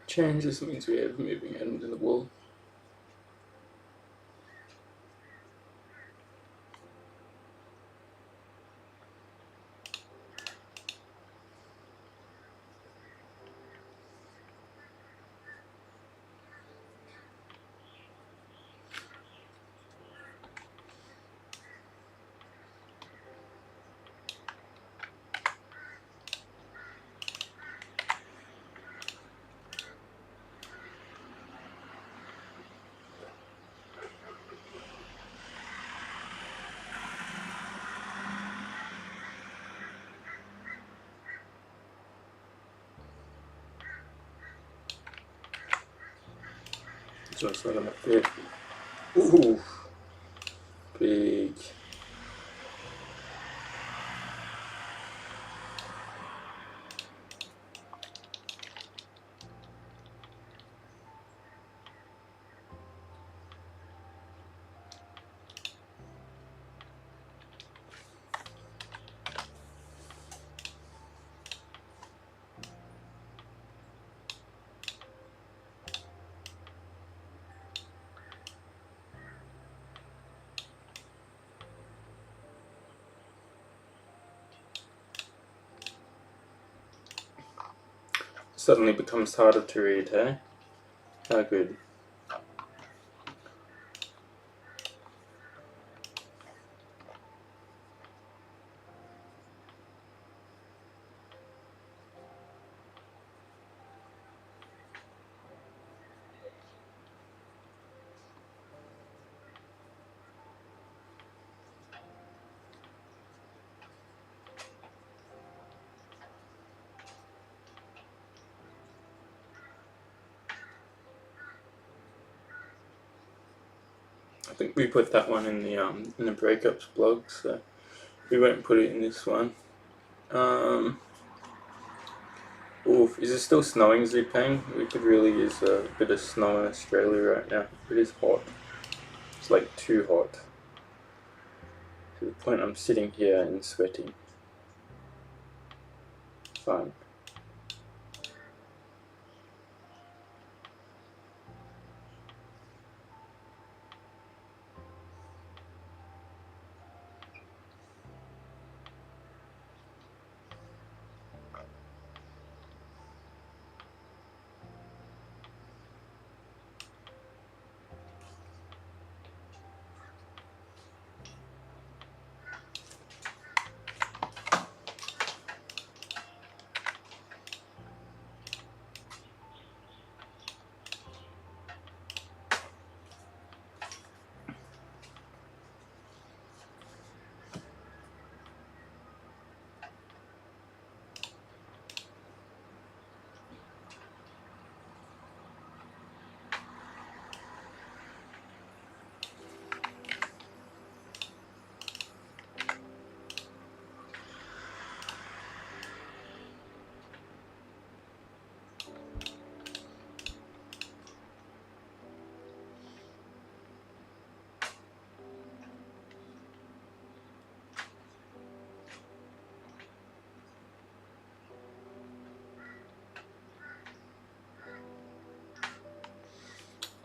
S1: Change just means we have moving items in the wall. So it's not enough there. Ooh, big. Suddenly becomes harder to read, hey? How good. I think we put that one in the breakups blog, so we won't put it in this one. Oof, is it still snowing, Zupang? We could really use a bit of snow in Australia right now. It is hot. It's like too hot. To the point I'm sitting here and sweating. Fun.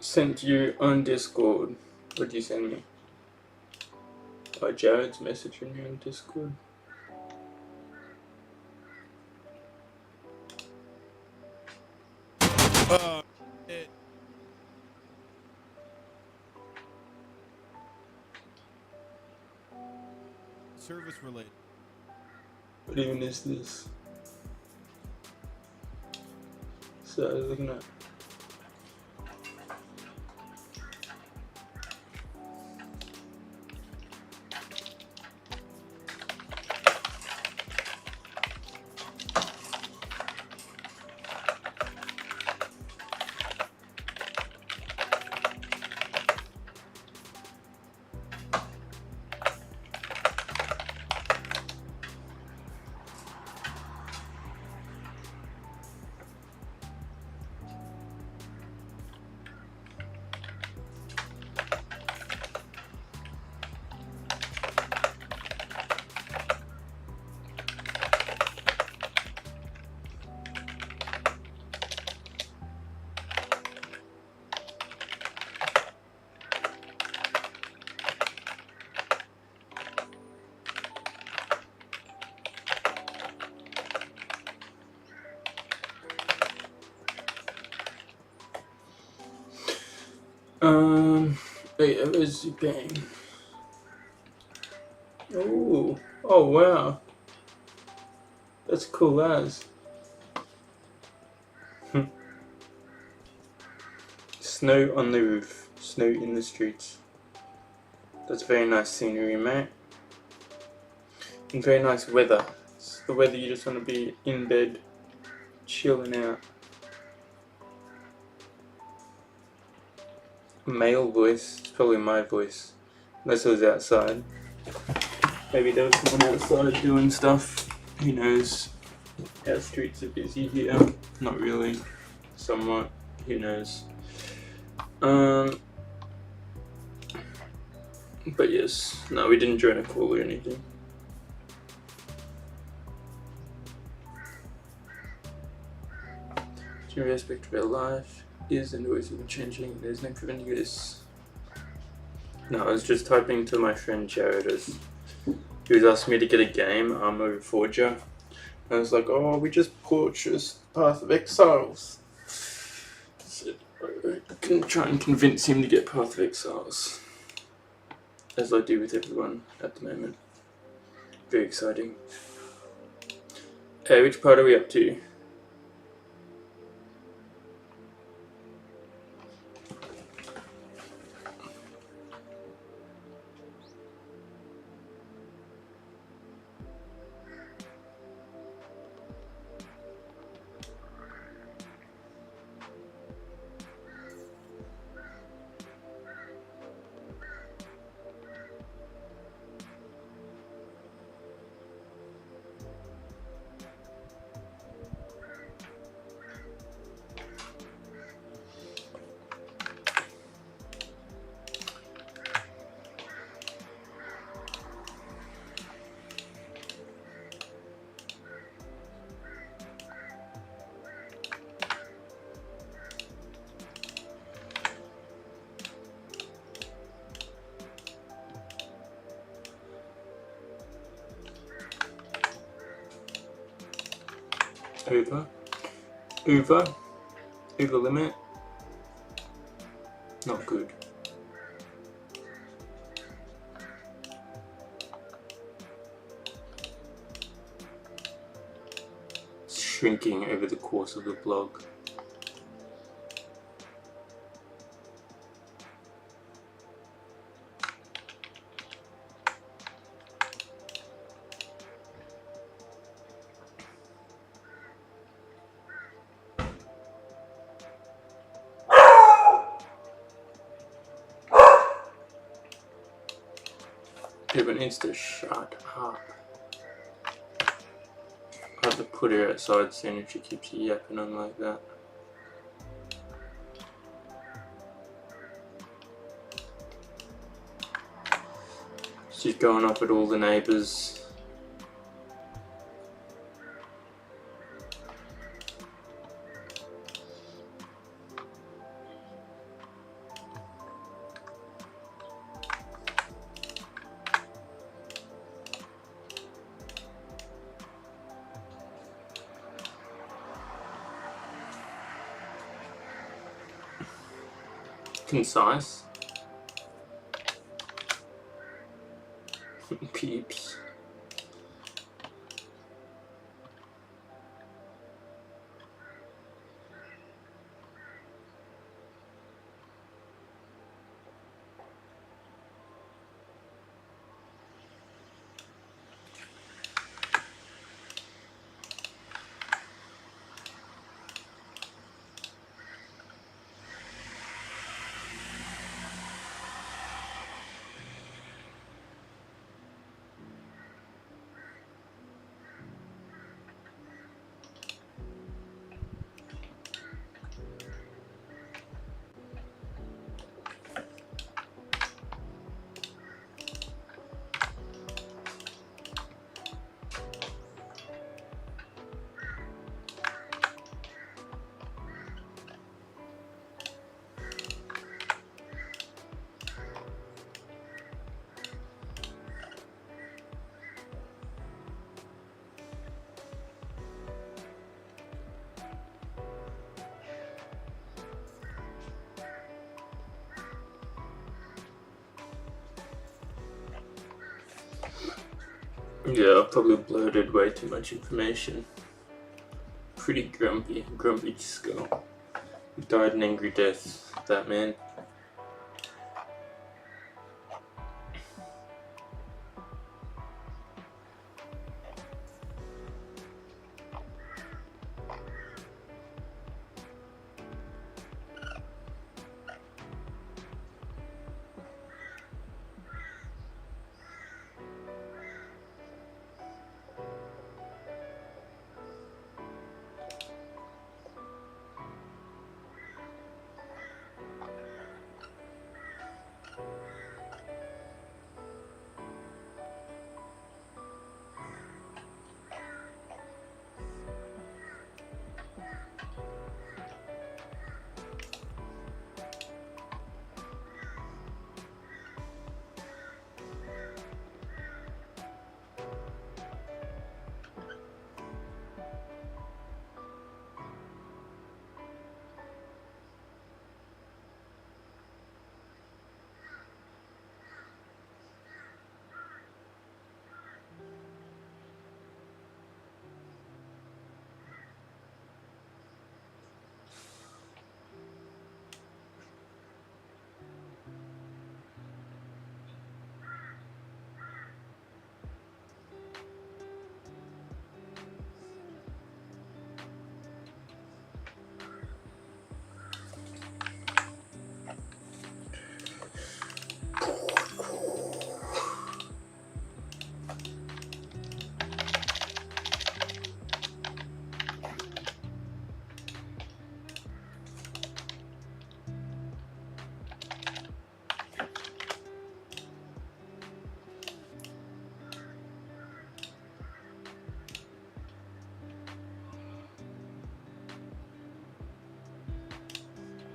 S1: Sent you on Discord. What did you send me? Hi, Jared's messaging you on Discord.
S2: Service related.
S1: What even is this? So I was looking at. Wait, where's the game? Oh wow. That's cool as. Snow on the roof, snow in the streets. That's very nice scenery, mate. And very nice weather. It's the weather you just want to be in bed, chilling out. Male voice, it's probably my voice. Unless it was outside. Maybe there was someone outside doing stuff. Who knows? Our streets are busy here. Not really. Somewhat. Who knows? But yes. No, we didn't join a call or anything. Every aspect of our life is and always will be changing. There's no preventing this. No, I was just typing to my friend Jared as he was asking me to get a game, Armor Forger. I was like, oh, we just purchased Path of Exiles. So I can try and convince him to get Path of Exiles. As I do with everyone at the moment. Very exciting. Hey, which part are we up to? Over limit. Not good. It's shrinking over the course of the blog. People needs to shut up. I have to put her outside soon if she keeps yapping on like that. She's going off at all the neighbours. concise. Peeps. Yeah, I've probably bloated way too much information. Pretty grumpy skull. He died an angry death, that man.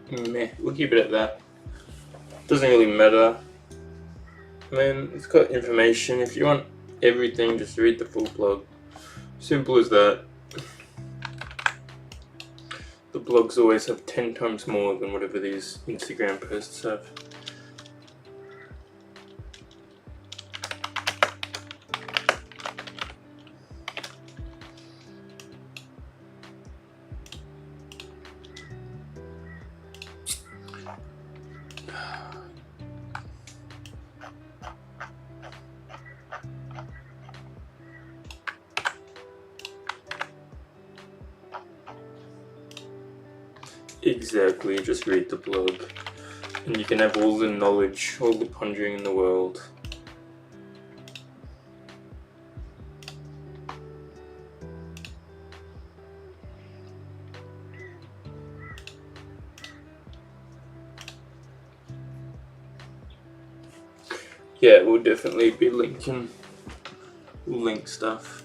S1: Meh, we'll keep it at that. Doesn't really matter. I mean, it's got information. If you want everything, just read the full blog. Simple as that. The blogs always have 10 times more than whatever these Instagram posts have. Exactly, just read the blog. And you can have all the knowledge, all the pondering in the world. Yeah, we'll definitely be linking. We'll link stuff.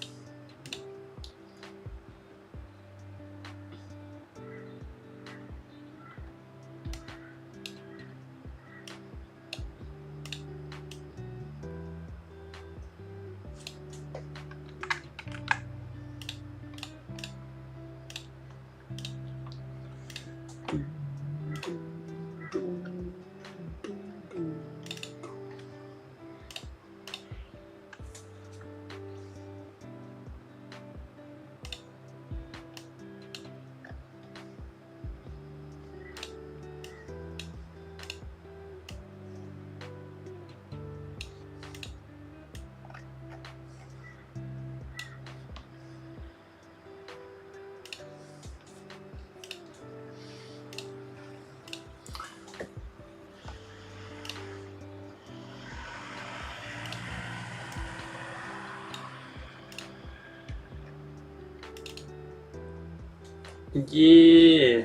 S1: Yeah,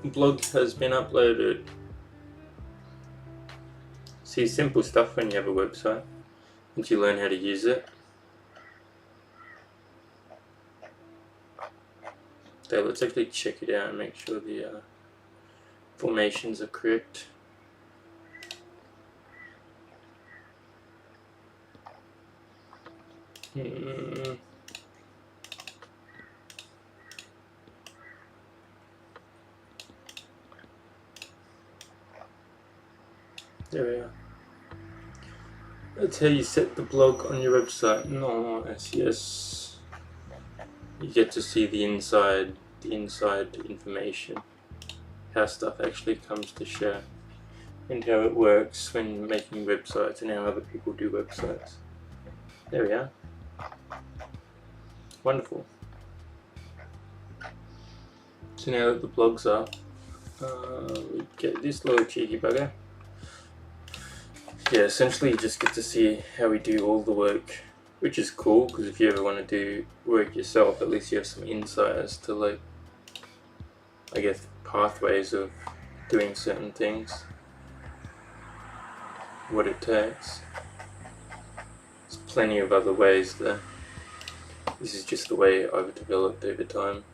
S1: blog has been uploaded. See, simple stuff when you have a website, once you learn how to use it. So let's actually check it out and make sure the formations are correct. There we are. That's how you set the blog on your website. Nice, yes. You get to see the inside information, how stuff actually comes to show, and how it works when making websites and how other people do websites. There we are. Wonderful. So now that the blog's up, we get this little cheeky bugger. Yeah, essentially you just get to see how we do all the work, which is cool, because if you ever want to do work yourself, at least you have some insight as to, like, I guess, pathways of doing certain things, what it takes. There's plenty of other ways there. This is just the way I've developed over time.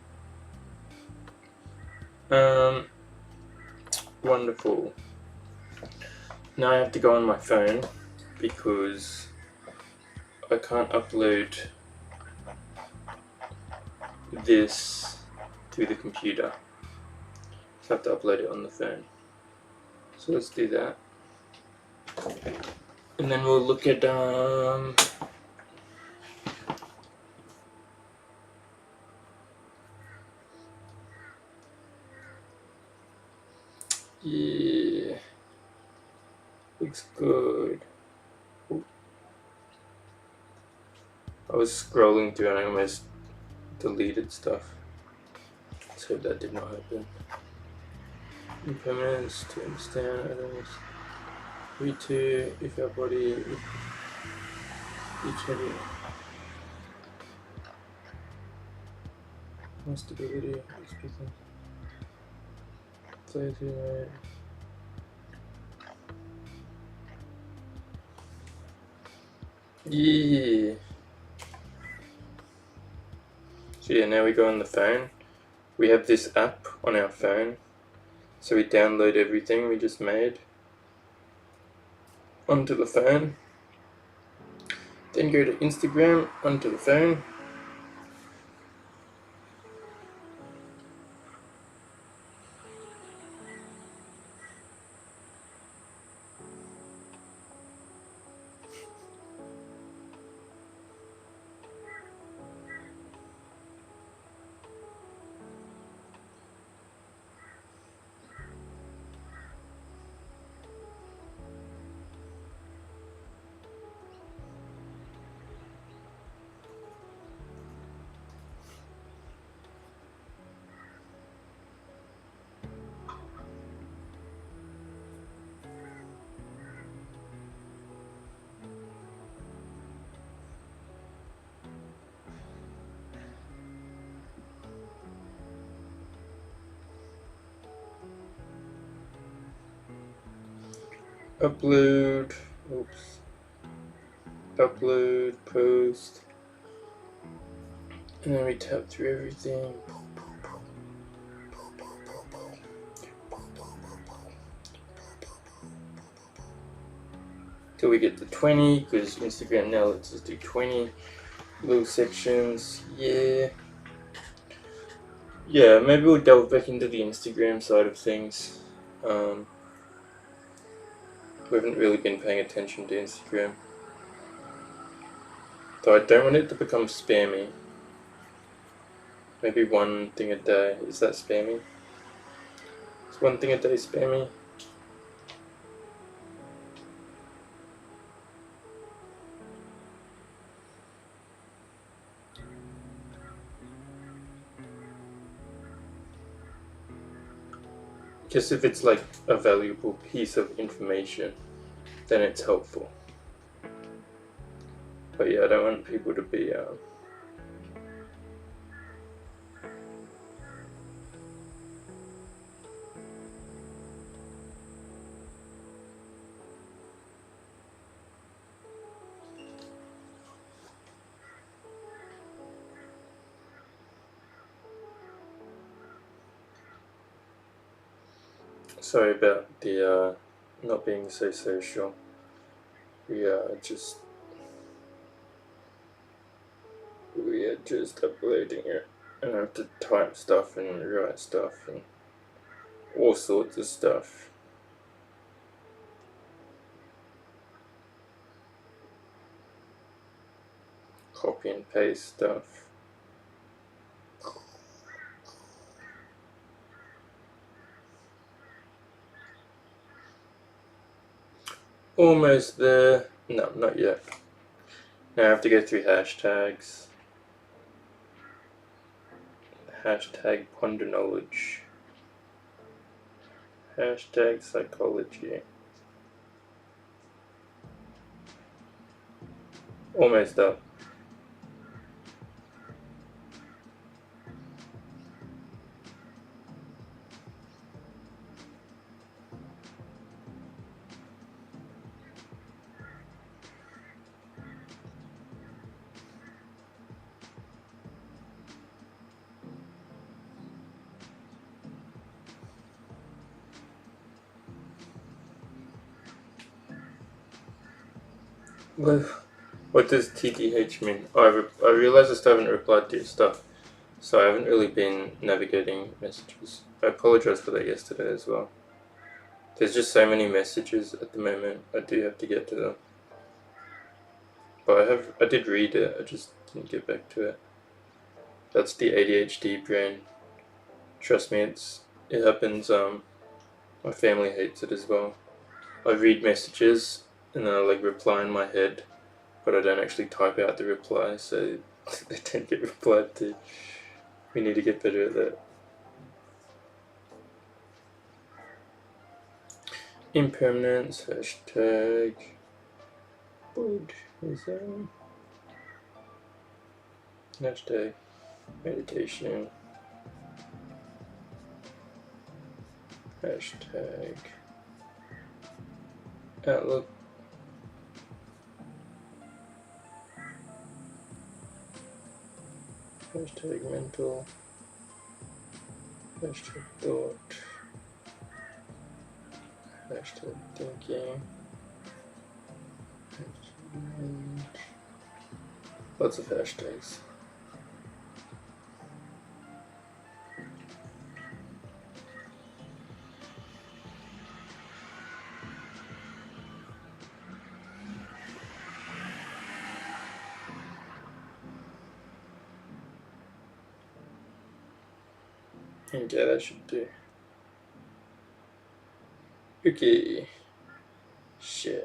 S1: Wonderful. Now I have to go on my phone because I can't upload this to the computer. So I have to upload it on the phone. So let's do that. And then we'll look at yeah, looks good. Ooh. I was scrolling through and I almost deleted stuff. Let's hope that did not happen. Impermanence to understand others. We too, if our body, each other. More stability, speaking. Play through right. Yeah. So yeah, now we go on the phone. We have this app on our phone. So we download everything we just made onto the phone. Then go to Instagram onto the phone. Upload, upload, post, and then we tap through everything. Till we get to 20, because Instagram now lets us do 20 little sections. Yeah, maybe we'll delve back into the Instagram side of things. We haven't really been paying attention to Instagram. So I don't want it to become spammy. Maybe one thing a day. Is that spammy? Is one thing a day spammy? Just if it's like a valuable piece of information, then it's helpful. But yeah, I don't want people to be Sorry about the not being so social. We are just uploading it, and I have to type stuff and write stuff and all sorts of stuff. Copy and paste stuff. Almost there. No, not yet. Now I have to go through hashtags. Hashtag ponder knowledge. Hashtag psychology. Almost up. What does TTH mean? Oh, I realize I still haven't replied to your stuff, so I haven't really been navigating messages. I apologize for that yesterday as well. There's just so many messages at the moment, I do have to get to them. But I did read it, I just didn't get back to it. That's the ADHD brain. Trust me, it happens. My family hates it as well. I read messages and then I reply in my head, but I don't actually type out the reply, so they don't get replied to. We need to get better at that. Impermanence, hashtag Buddhism, hashtag meditation, hashtag outlook, hashtag mental, hashtag thought, hashtag thinking, hashtag, lots of hashtags. Okay, that should do. Okay, share.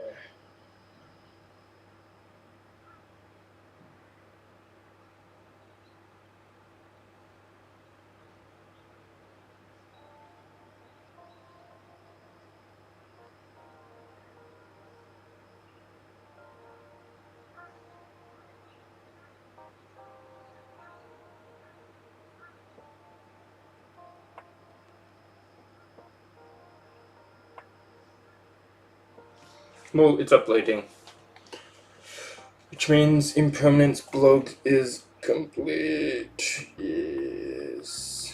S1: Well, it's uploading, which means Impermanence blog is complete. Yes.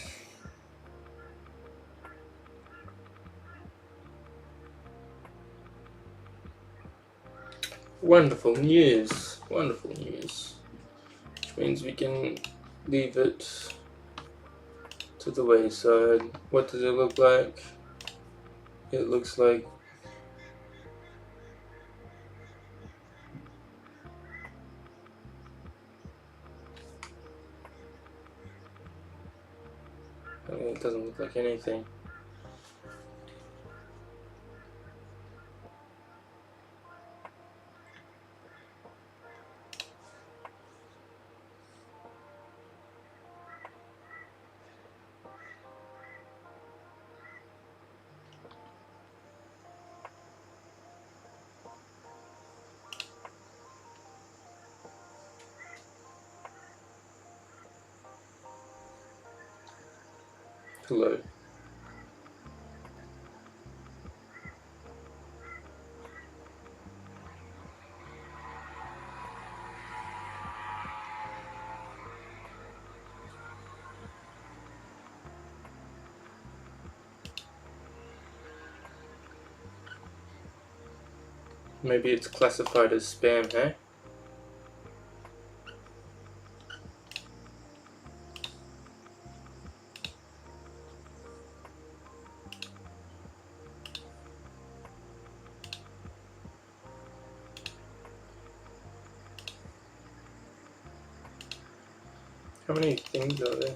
S1: Wonderful news. Wonderful news. Which means we can leave it to the wayside. What does it look like? It looks like it doesn't look like anything. Hello. Maybe it's classified as spam, hey? How many things are there?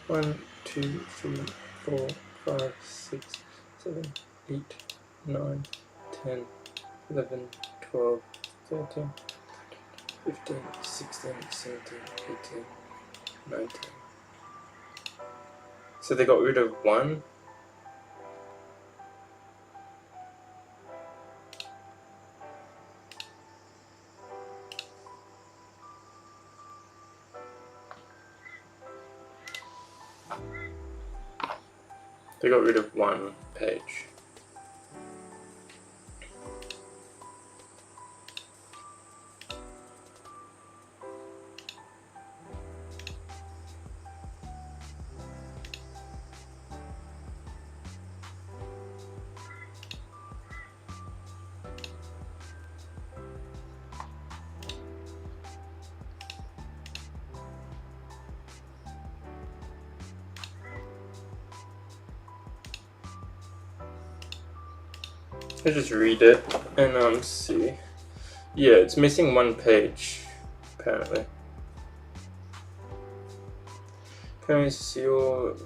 S1: 1, 2, 3, 4, 5, 6, 7, 8, 9, 10, 11, 12, 13, 15, 16, 17, 18, 19. So they got rid of 1. They got rid of 1 page. I just read it and see. Yeah, it's missing 1 page, apparently. Can we see all?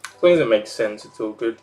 S1: As long as it makes sense, it's all good.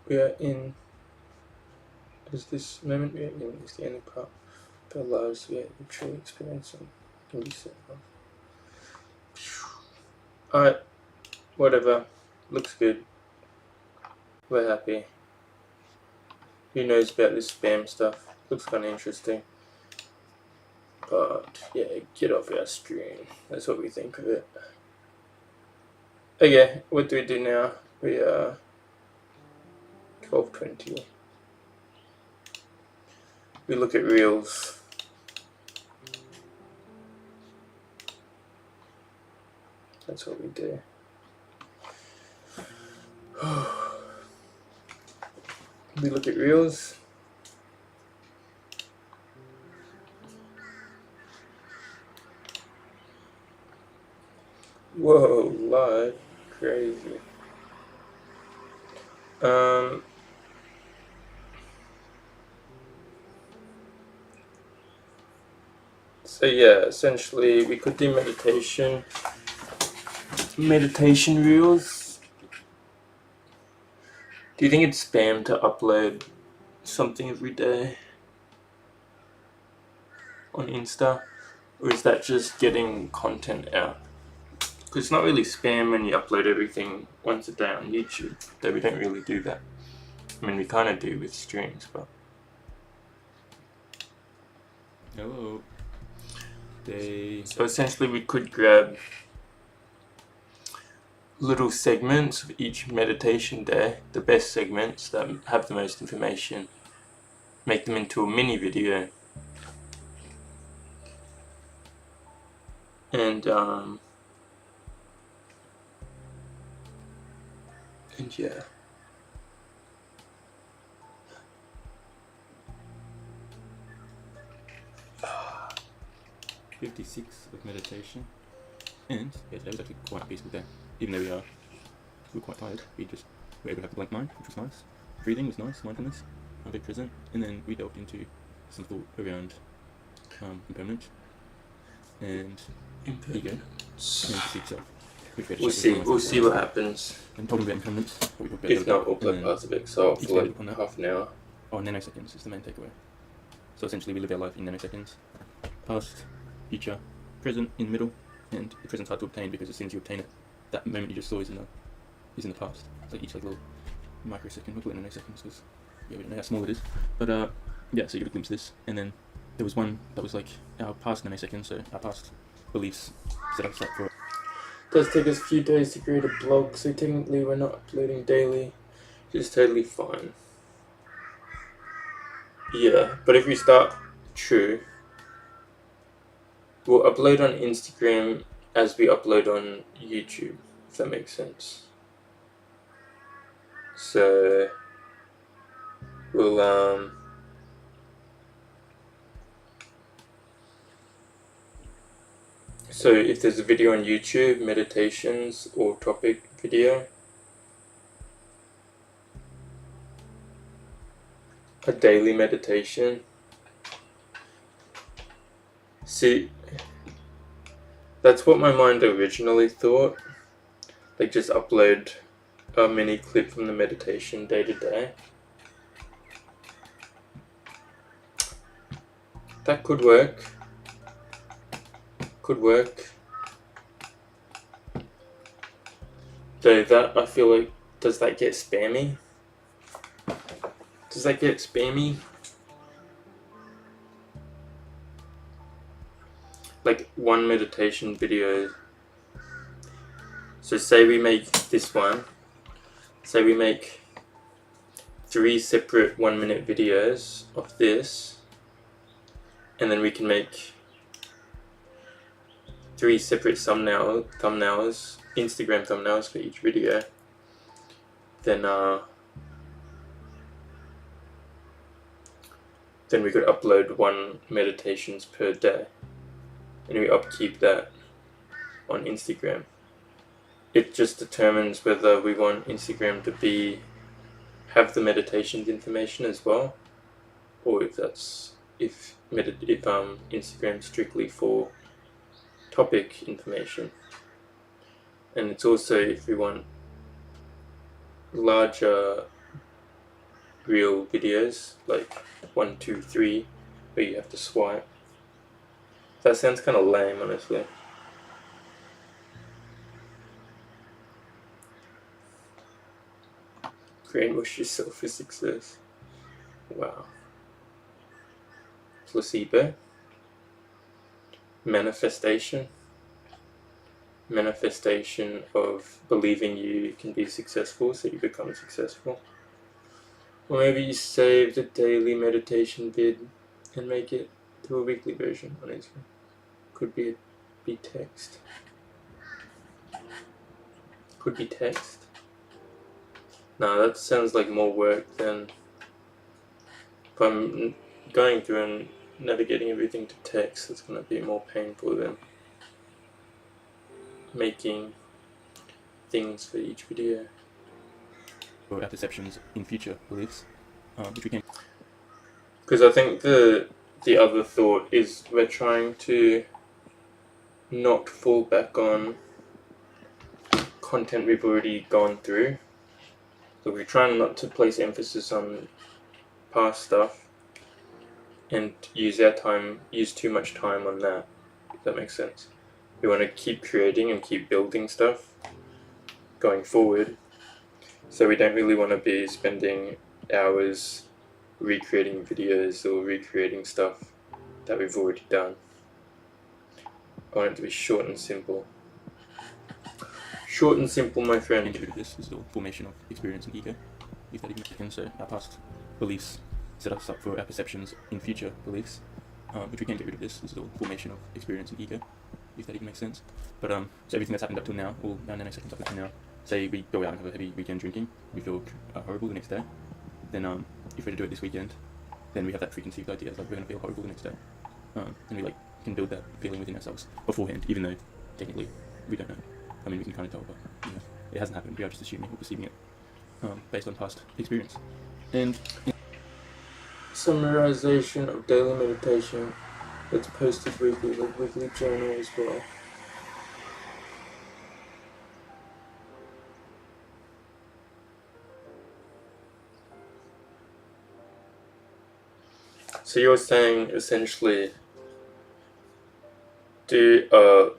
S1: We are in. Is this moment we are in is the only part of our lives we are truly experiencing can be set off. Alright, whatever. Looks good. We're happy. Who knows about this spam stuff? Looks kind of interesting. But yeah, get off our screen. That's what we think of it. Okay, what do we do now? We are 12:20. We look at reels. That's what we do. We look at reels. Whoa, live. Crazy. So yeah, essentially we could do meditation reels. Do you think it's spam to upload something every day on Insta? Or is that just getting content out? Because it's not really spam when you upload everything once a day on YouTube. Though we don't really do that. I mean, we kind of do with streams, but...
S2: Hello.
S1: So essentially we could grab little segments of each meditation day, the best segments that have the most information, make them into a mini video, And yeah.
S2: 56 of meditation, and yeah, today was actually quite a peaceful day. Even though we were quite tired, we were able to have a blank mind, which was nice. Breathing was nice, mindfulness, I'm very present, and then we delved into some thought around impermanence and ego and perceived self.
S1: We'll see what happens.
S2: And talking about impermanence, we talked about
S1: If not, we'll play parts of it, so I'll for like half an hour.
S2: Oh, nanoseconds is the main takeaway. So essentially we live our life in nanoseconds. Past, future, present, in the middle, and the present's hard to obtain because as soon as you obtain it, that moment you just saw is in the past. It's like each little microsecond, we'll call it nanoseconds because we don't know how small it is. But yeah, so you get a glimpse of this, and then there was one that was like our past nanosecond, so our past beliefs set us up for it.
S1: It does take us a few days to create a blog, so technically we're not uploading daily, which is totally fine. Yeah, but if we start true, we'll upload on Instagram as we upload on YouTube, if that makes sense. So we'll so if there's a video on YouTube, meditations or topic video, a daily meditation. See, that's what my mind originally thought. Like just upload a mini clip from the meditation day to day. That could work. Could work. Though that, I feel like, does that get spammy? Does that get spammy? Like one meditation video. So say we make this one. Say we make 3 separate 1-minute videos of this. And then we can make 3 separate thumbnails, Instagram thumbnails for each video. Then we could upload 1 meditations per day, and we upkeep that on Instagram. It just determines whether we want Instagram to have the meditations information as well, or if Instagram's strictly for topic information. And it's also if we want larger real videos, like 1, 2, 3, where you have to swipe. That sounds kind of lame, honestly. Brainwash yourself for success. Wow. Placebo. Manifestation of believing you can be successful, so you become successful. Or maybe you save the daily meditation vid and make it to a weekly version on Instagram. Could be text. Could be text. No, that sounds like more work than if I'm going through and navigating everything to text. It's going to be more painful than making things for each video.
S2: Or our perceptions in future beliefs, which we can.
S1: Because I think the other thought is we're trying to not fall back on content we've already gone through. So we're trying not to place emphasis on past stuff and use too much time on that, if that makes sense. We want to keep creating and keep building stuff going forward. So we don't really want to be spending hours recreating videos or recreating stuff that we've already done. I want it to be short and simple. Short and simple, my friend.
S2: Into this is the formation of experience and ego. If that even makes so our past beliefs set us up for our perceptions in future beliefs, which we can get rid of this is the formation of experience and ego. if that even makes sense. But so everything that's happened up till now, all our nanoseconds up until now, say we go out and have a heavy weekend drinking, we feel horrible the next day, then if we were to do it this weekend, then we have that preconceived idea like we're going to feel horrible the next day, and we like can build that feeling within ourselves beforehand, even though technically we don't know. I mean, we can kind of tell, but you know, it hasn't happened. We are just assuming or perceiving it based on past experience. And
S1: summarization of daily meditation that's posted weekly, like weekly journal as well. So you're saying essentially do a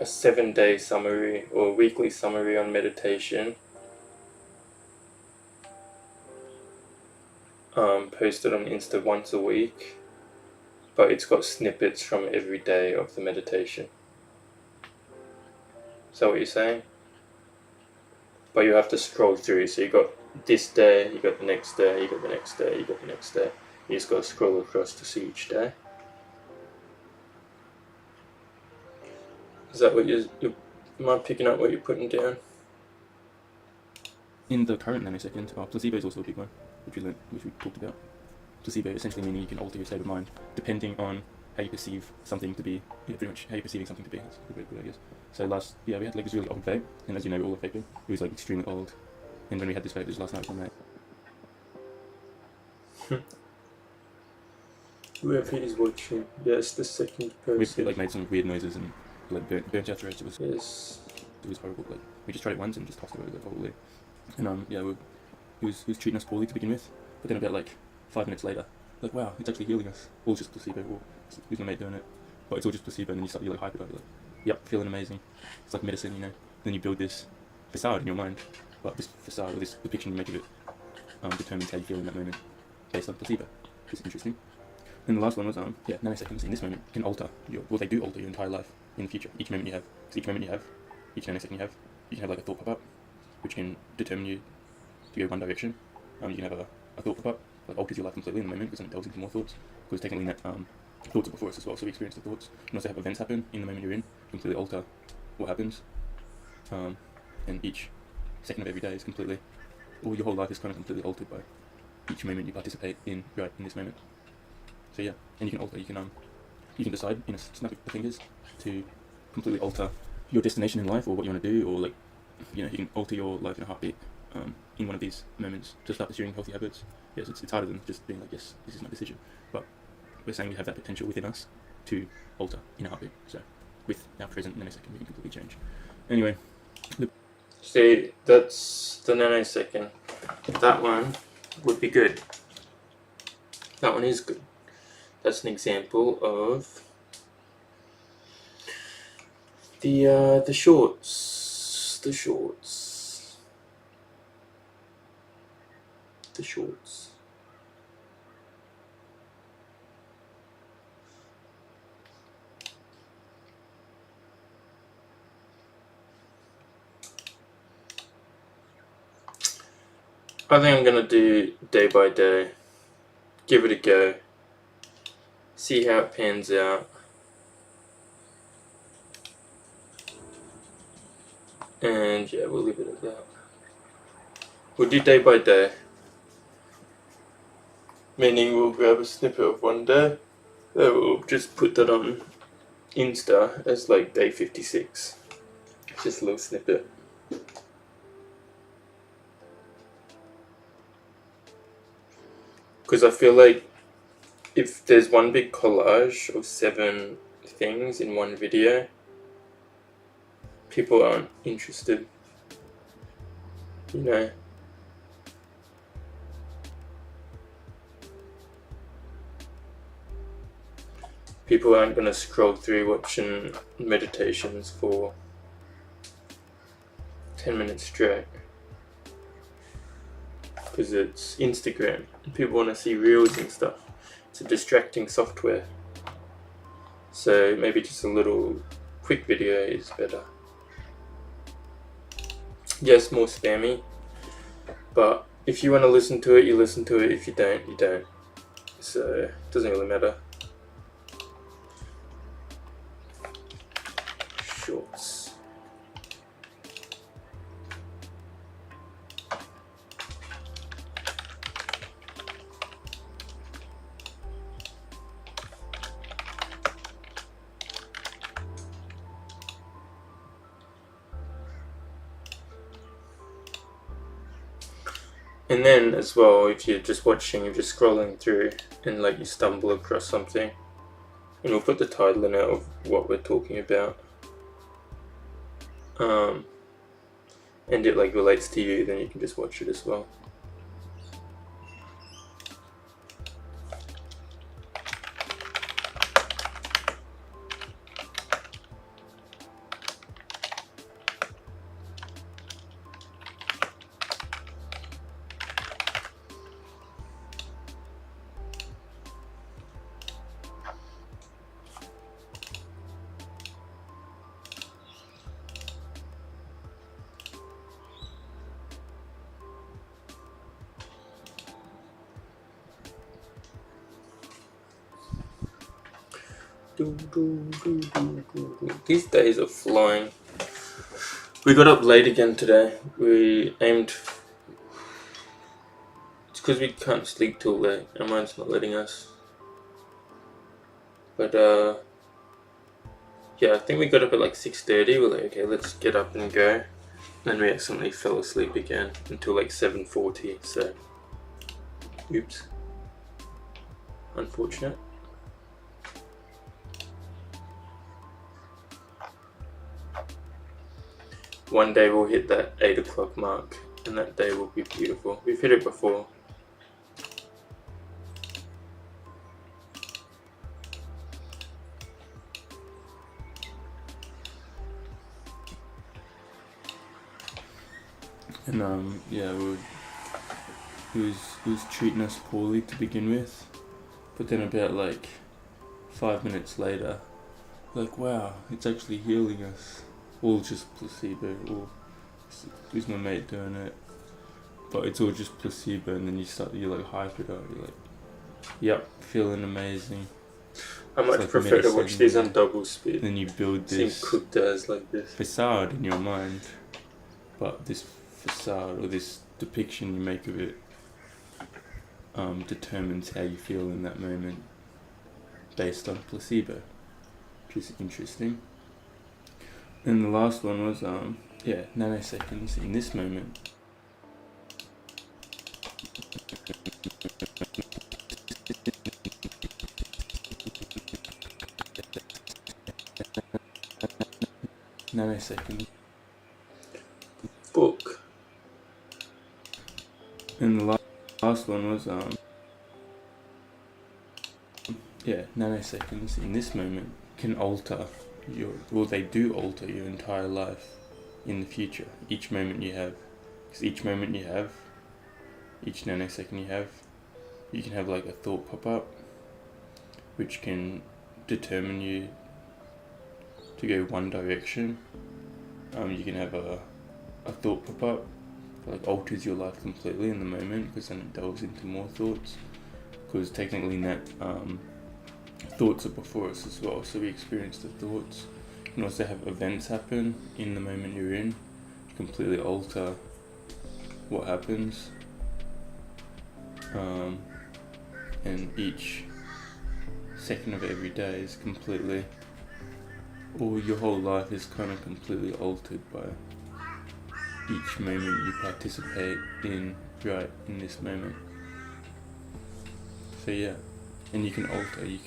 S1: 7-day summary or weekly summary on meditation, posted on Insta once a week, but it's got snippets from every day of the meditation. Is that what you're saying? But you have to scroll through, so you got this day, you got the next day, you got the next day, you got the next day. You just got to scroll across to see each day. Is that what you're am I picking up what you're putting down?
S2: in the current nanosecond, placebo is also a big one, which we talked about. Placebo essentially meaning you can alter your state of mind depending on how you perceive something to be. Yeah, pretty much how you're perceiving something to be. That's pretty good, I guess. So we had like this really old vape, and as you know, all the vaping, it was like extremely old. And when we had this vape, this last night with my mate.
S1: Whoever is watching, yes, the second person.
S2: We like made some weird noises and like burnt our throats.
S1: Yes.
S2: It was horrible. Like we just tried it once and just tossed it away like horribly. And he was treating us poorly to begin with, but then about like 5 minutes later, like wow, it's actually healing us. All just placebo. Or it was my mate doing it, but it's all just placebo. And then you start like hype about it. Like, yep, feeling amazing. It's like medicine, you know. Then you build this facade in your mind, but this facade or this depiction you make of it determines how you feel in that moment based on placebo. It's interesting. And the last one was nanoseconds in this moment can alter they do alter your entire life in the future. Each moment you have, each nanosecond you can have like a thought pop up, which can determine you to go one direction. You can have a thought pop up, like alters your life completely in the moment because then it delves into more thoughts. Because technically thoughts are before us as well, so we experience the thoughts. You can also have events happen in the moment you're in, completely alter what happens. And each second of every day is completely, or your whole life is kind of completely altered by each moment you participate in right in this moment. So yeah, and you can decide in a snap of the fingers to completely alter your destination in life or what you want to do, or like, you know, you can alter your life in a heartbeat in one of these moments to start pursuing healthy habits. Yes, it's harder than just being like, yes, this is my decision, but we're saying we have that potential within us to alter in a heartbeat. So with our present nanosecond, we can completely change. Anyway.
S1: See, that's the nanosecond. That one would be good. That one is good. That's an example of the shorts. The shorts. I think I'm gonna do day by day. Give it a go. See how it pans out. And yeah, we'll leave it at that. We'll do day by day. Meaning we'll grab a snippet of one day. We'll just put that on Insta as like day 56. It's just a little snippet. Because I feel like if there's one big collage of 7 things in one video, people aren't interested, you know. People aren't going to scroll through watching meditations for 10 minutes straight. Because it's Instagram and people want to see reels and stuff. It's a distracting software. So maybe just a little quick video is better. Yes, more spammy, but if you want to listen to it, you listen to it. If you don't, you don't. So it doesn't really matter. shorts. And then as well, if you're just watching, you're just scrolling through and like you stumble across something, and we'll put the title in it of what we're talking about, and it like relates to you, then you can just watch it as well. These days are flying. We got up late again today. We aimed. It's because we can't sleep till late. Our mind's not letting us. But yeah, I think we got up at like 6:30. We're like, okay, let's get up and go. Then we accidentally fell asleep again until like 7:40. So, oops. Unfortunate. One day we'll hit that 8 o'clock mark, and that day will be beautiful. We've hit it before.
S2: And yeah, he was treating us poorly to begin with, but then about like 5 minutes later, like, wow, it's actually healing us. All just placebo, or is my mate doing it? But it's all just placebo, and then you like hype it up. You're like, yep, feeling amazing.
S1: I much
S2: like
S1: prefer to watch these on double speed.
S2: Then you build
S1: Seeing
S2: this
S1: cooked as like this
S2: facade in your mind, but this facade or this depiction you make of it determines how you feel in that moment based on placebo, which is interesting. And the last one was nanoseconds in this moment. Nanosecond.
S1: book.
S2: And the last one was nanoseconds in this moment can alter they do alter your entire life in the future. Each moment you have, because each moment you have, each nanosecond you can have like a thought pop up, which can determine you to go one direction. You can have a thought pop up that like alters your life completely in the moment, because then it delves into more thoughts, because technically thoughts are before us as well, so we experience the thoughts. You can also have events happen in the moment you're in to completely alter what happens, and each second of every day is completely, or your whole life is kind of completely altered by each moment you participate in right in this moment. So yeah, and you can alter, you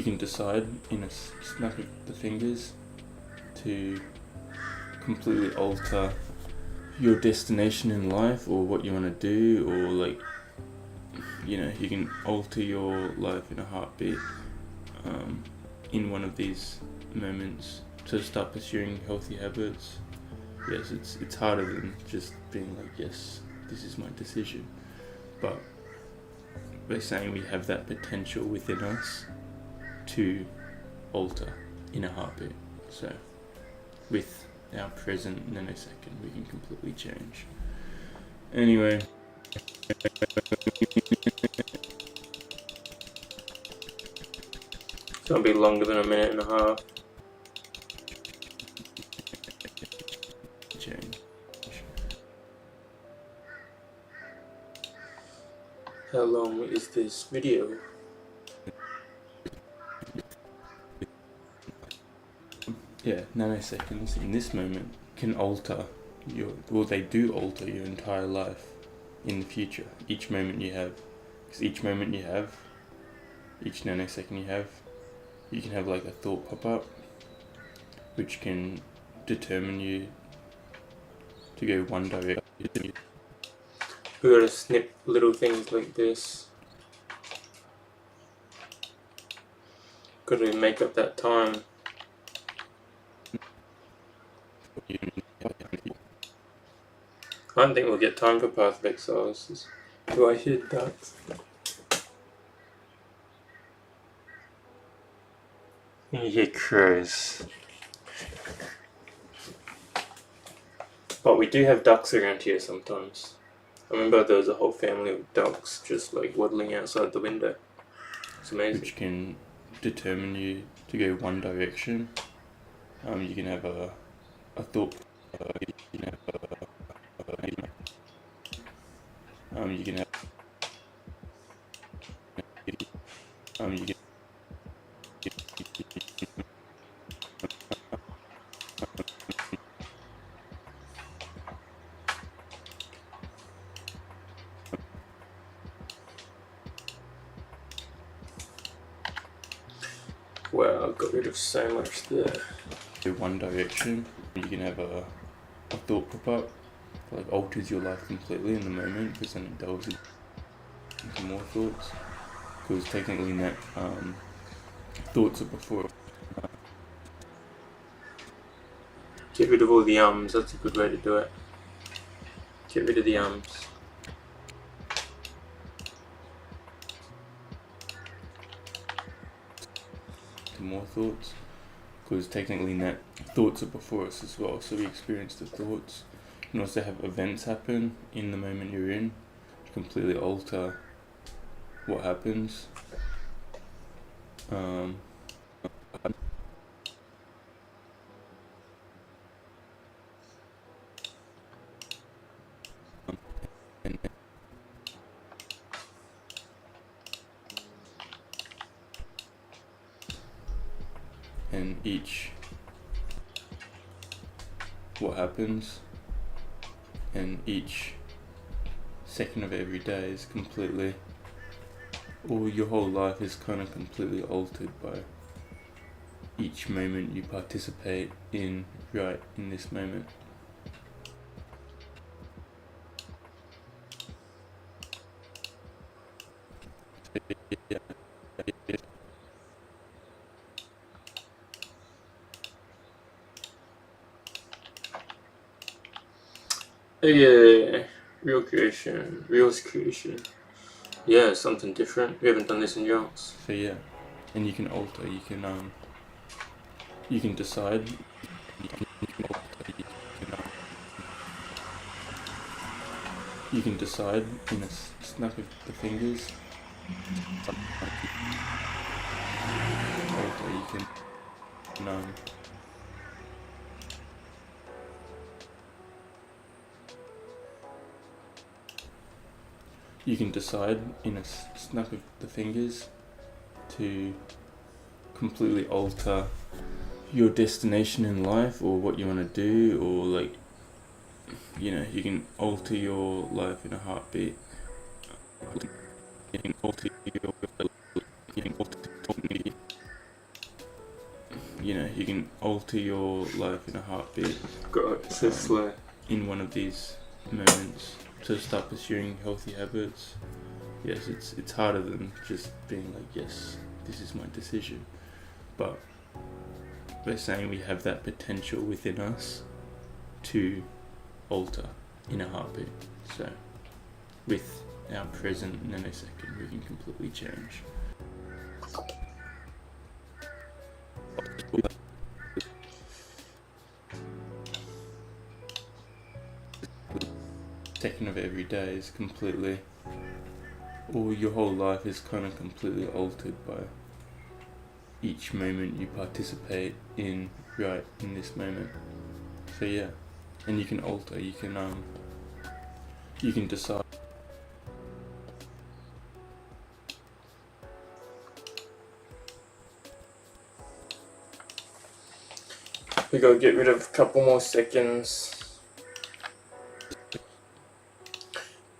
S2: can decide in a snap of the fingers to completely alter your destination in life, or what you want to do, or like, you can alter your life in a heartbeat, in one of these moments, to start pursuing healthy habits. Yes, it's harder than just being like, yes, this is my decision, but we're saying we have that potential within us to alter in a heartbeat. So with our present nanosecond we can completely change. Anyway,
S1: It's gonna be longer than a minute and a half.
S2: change.
S1: How long is this video?
S2: Yeah, nanoseconds in this moment can alter they do alter your entire life in the future. Each moment you have, because each moment you have, each nanosecond you can have like a thought pop up, which can determine you to go one direction.
S1: We gotta snip little things like this. Gotta make up that time. I don't think we'll get time for path of exiles. Do I hear ducks? You hear crows. But we do have ducks around here sometimes. I remember there was a whole family of ducks just like waddling outside the window. It's amazing.
S2: Which can determine you to go one direction. You can have a thought. You can have you can have you can
S1: Wow, I got rid of so much there.
S2: go one direction. You can have a thought pop up, like alters your life completely in the moment, because then it delves into more thoughts. Because technically in that thoughts are before.
S1: Get rid of all the ums, that's a good way to do it. Get rid of the ums.
S2: More thoughts, because technically in that thoughts are before us as well, so we experience the thoughts. You can also have events happen in the moment you're in to completely alter what happens. And each what happens, and each second of every day is completely, or your whole life is kind of completely altered by each moment you participate in right in this moment.
S1: Yeah, real creation, real's creation. Yeah, something different. We haven't done this in yonks.
S2: So yeah, and you can alter. You can decide. You can decide in a snap of the fingers. Alter. You can. You can decide in a snap of the fingers to completely alter your destination in life, or what you want to do, or like, you can alter your life in a heartbeat. You can alter your you can alter your life in a heartbeat.
S1: God, so slow.
S2: In one of these moments, to start pursuing healthy habits. Yes, it's harder than just being like, yes, this is my decision, but we're saying we have that potential within us to alter in a heartbeat. So with our present nanosecond, we can completely change. Second of every day is completely, or your whole life is kind of completely altered by each moment you participate in right in this moment. So yeah, and you can alter, you can decide.
S1: We gotta get rid of a couple more seconds.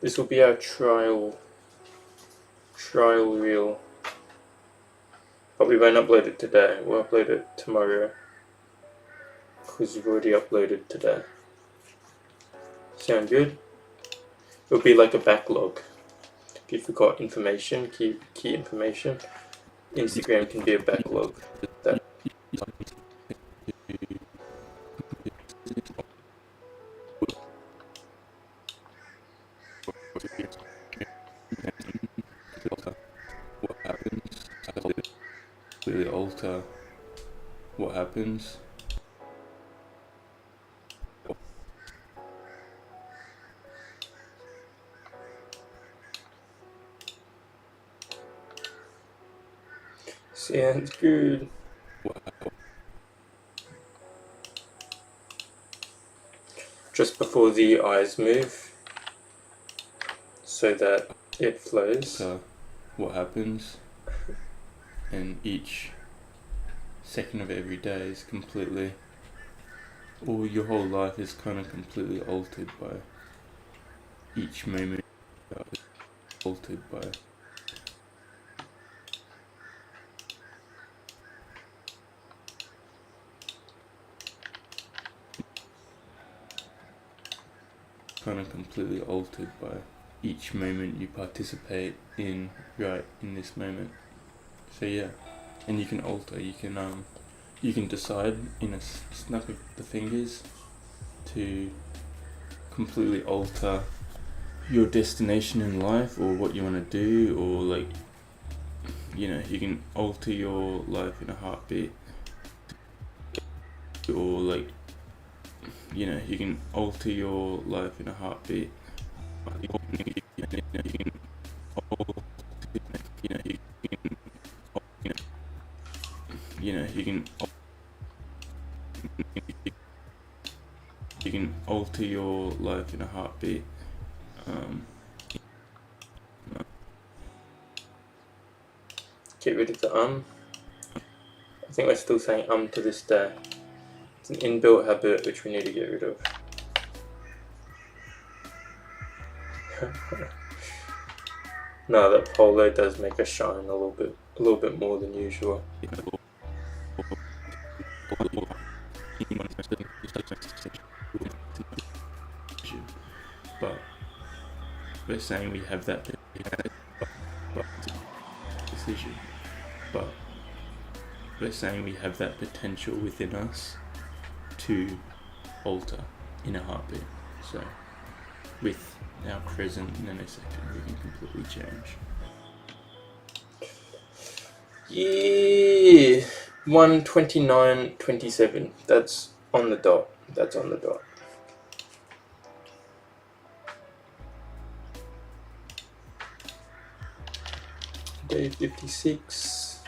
S1: This will be our trial reel. But we won't upload it today, we'll upload it tomorrow. Because you've already uploaded today. Sound good? It'll be like a backlog. If you forgot information, key information, Instagram can be a backlog. That
S2: Completely alter what happens.
S1: sounds good. Just before the eyes move, so that it flows.
S2: What happens, and each second of every day is completely, or your whole life is kind of completely altered by each moment. Altered by completely altered by each moment you participate in right in this moment. So yeah, and you can alter, you can decide in a snap of the fingers to completely alter your destination in life, or what you want to do, or like, you can alter your life in a heartbeat, or like, you can alter your life in a heartbeat. You can alter your life in a heartbeat.
S1: Get rid of the I think we're still saying to this day. It's an inbuilt habit which we need to get rid of. No, that polo does make us shine a little bit more than usual.
S2: But we're saying we have that decision. But we're saying we have that potential within us to alter in a heartbeat. So with our present nanosecond, we can completely change.
S1: Yeah, 1:29:27. That's on the dot. Day 56.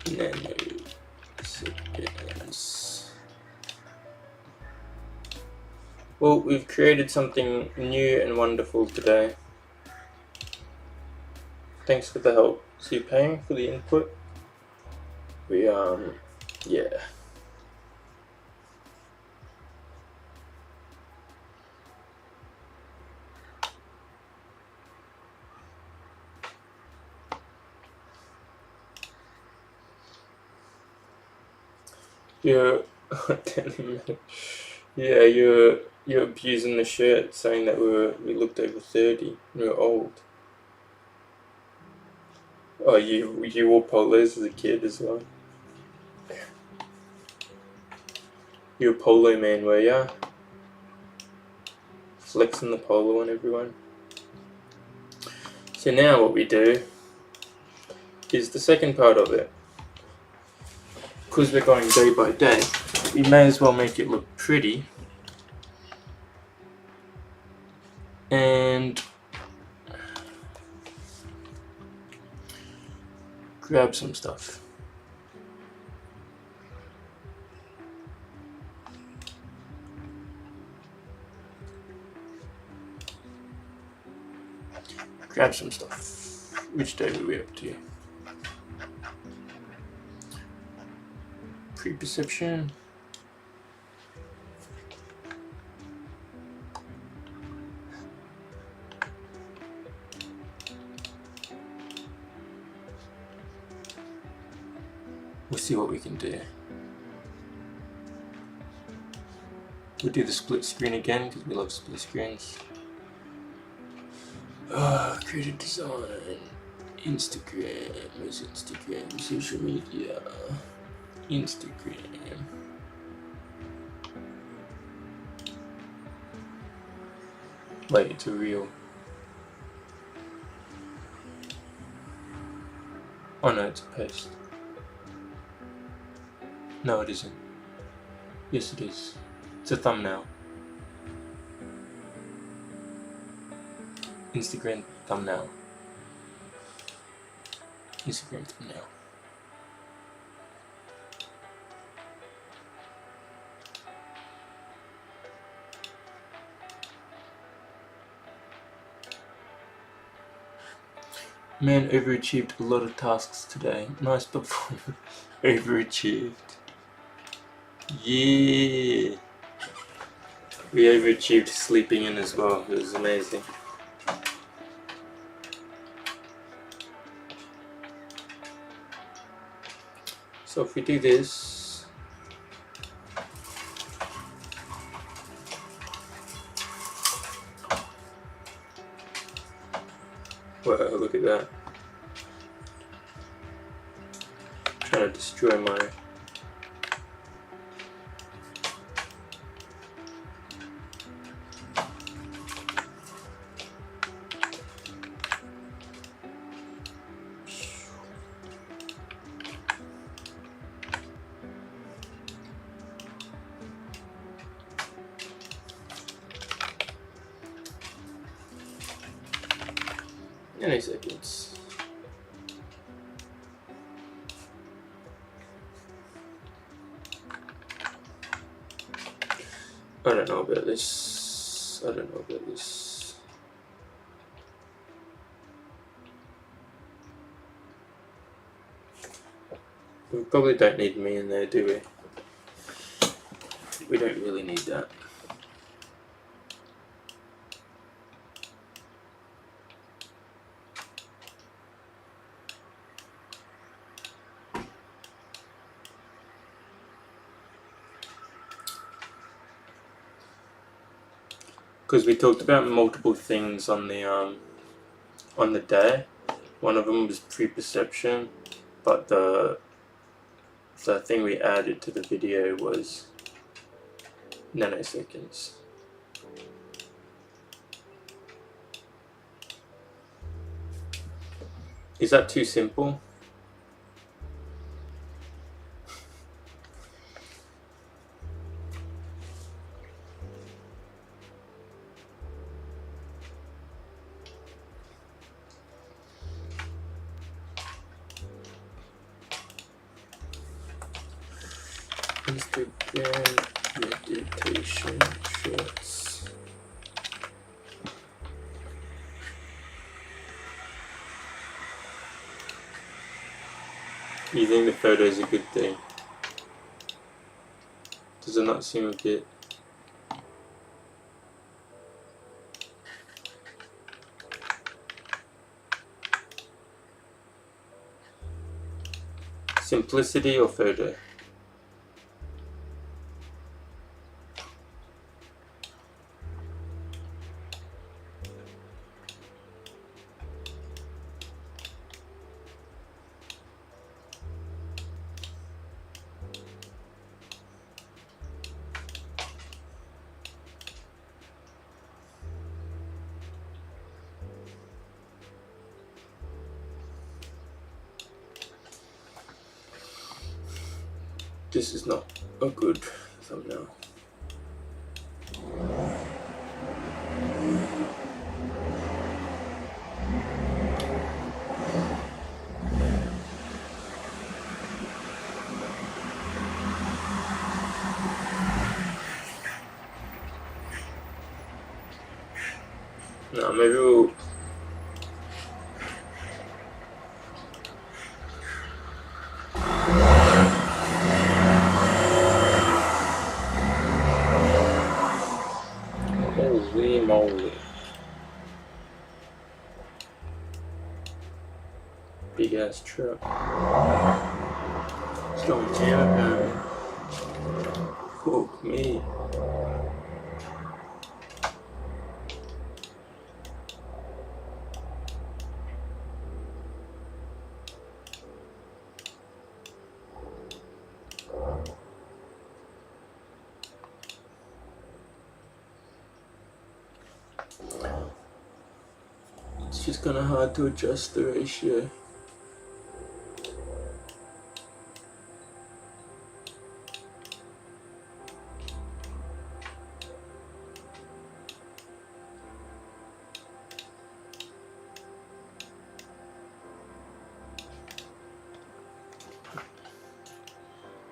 S1: Nanoseconds. Well, we've created something new and wonderful today. Thanks for the help. So you're paying for the input? We, yeah. You're yeah, you're abusing the shirt, saying that we looked over 30. We were old. Oh, you wore polos as a kid as well. You a polo man, were ya? Flexing the polo on everyone. So now what we do is the second part of it. Because we're going day by day, we may as well make it look pretty. And grab some stuff. grab some stuff. Which day were we up to? Pre-perception. We'll see what we can do. We'll do the split screen again because we love split screens. Creative design, Instagram, where's Instagram, social media, Instagram. Wait, it's a reel. Oh no, it's a post. No, it isn't. Yes, it is. It's a thumbnail. Instagram thumbnail. Instagram thumbnail. Man, overachieved a lot of tasks today. Nice performance. Overachieved. Yeah. We overachieved sleeping in as well. It was amazing. So if we do this, wow, look at that. Trying to destroy my any seconds. I don't know about this. I don't know about this. We probably don't need me in there, do we? We don't really need that. Because we talked about multiple things on the day. One of them was pre-perception, but the thing we added to the video was nanoseconds. Is that too simple? Instagram meditation shorts. You think the photo is a good thing? Does it not seem a bit? Simplicity or photo? This is not a good thumbnail. No, maybe we'll big ass truck. It's going down. Fuck me. It's just kind of hard to adjust the ratio.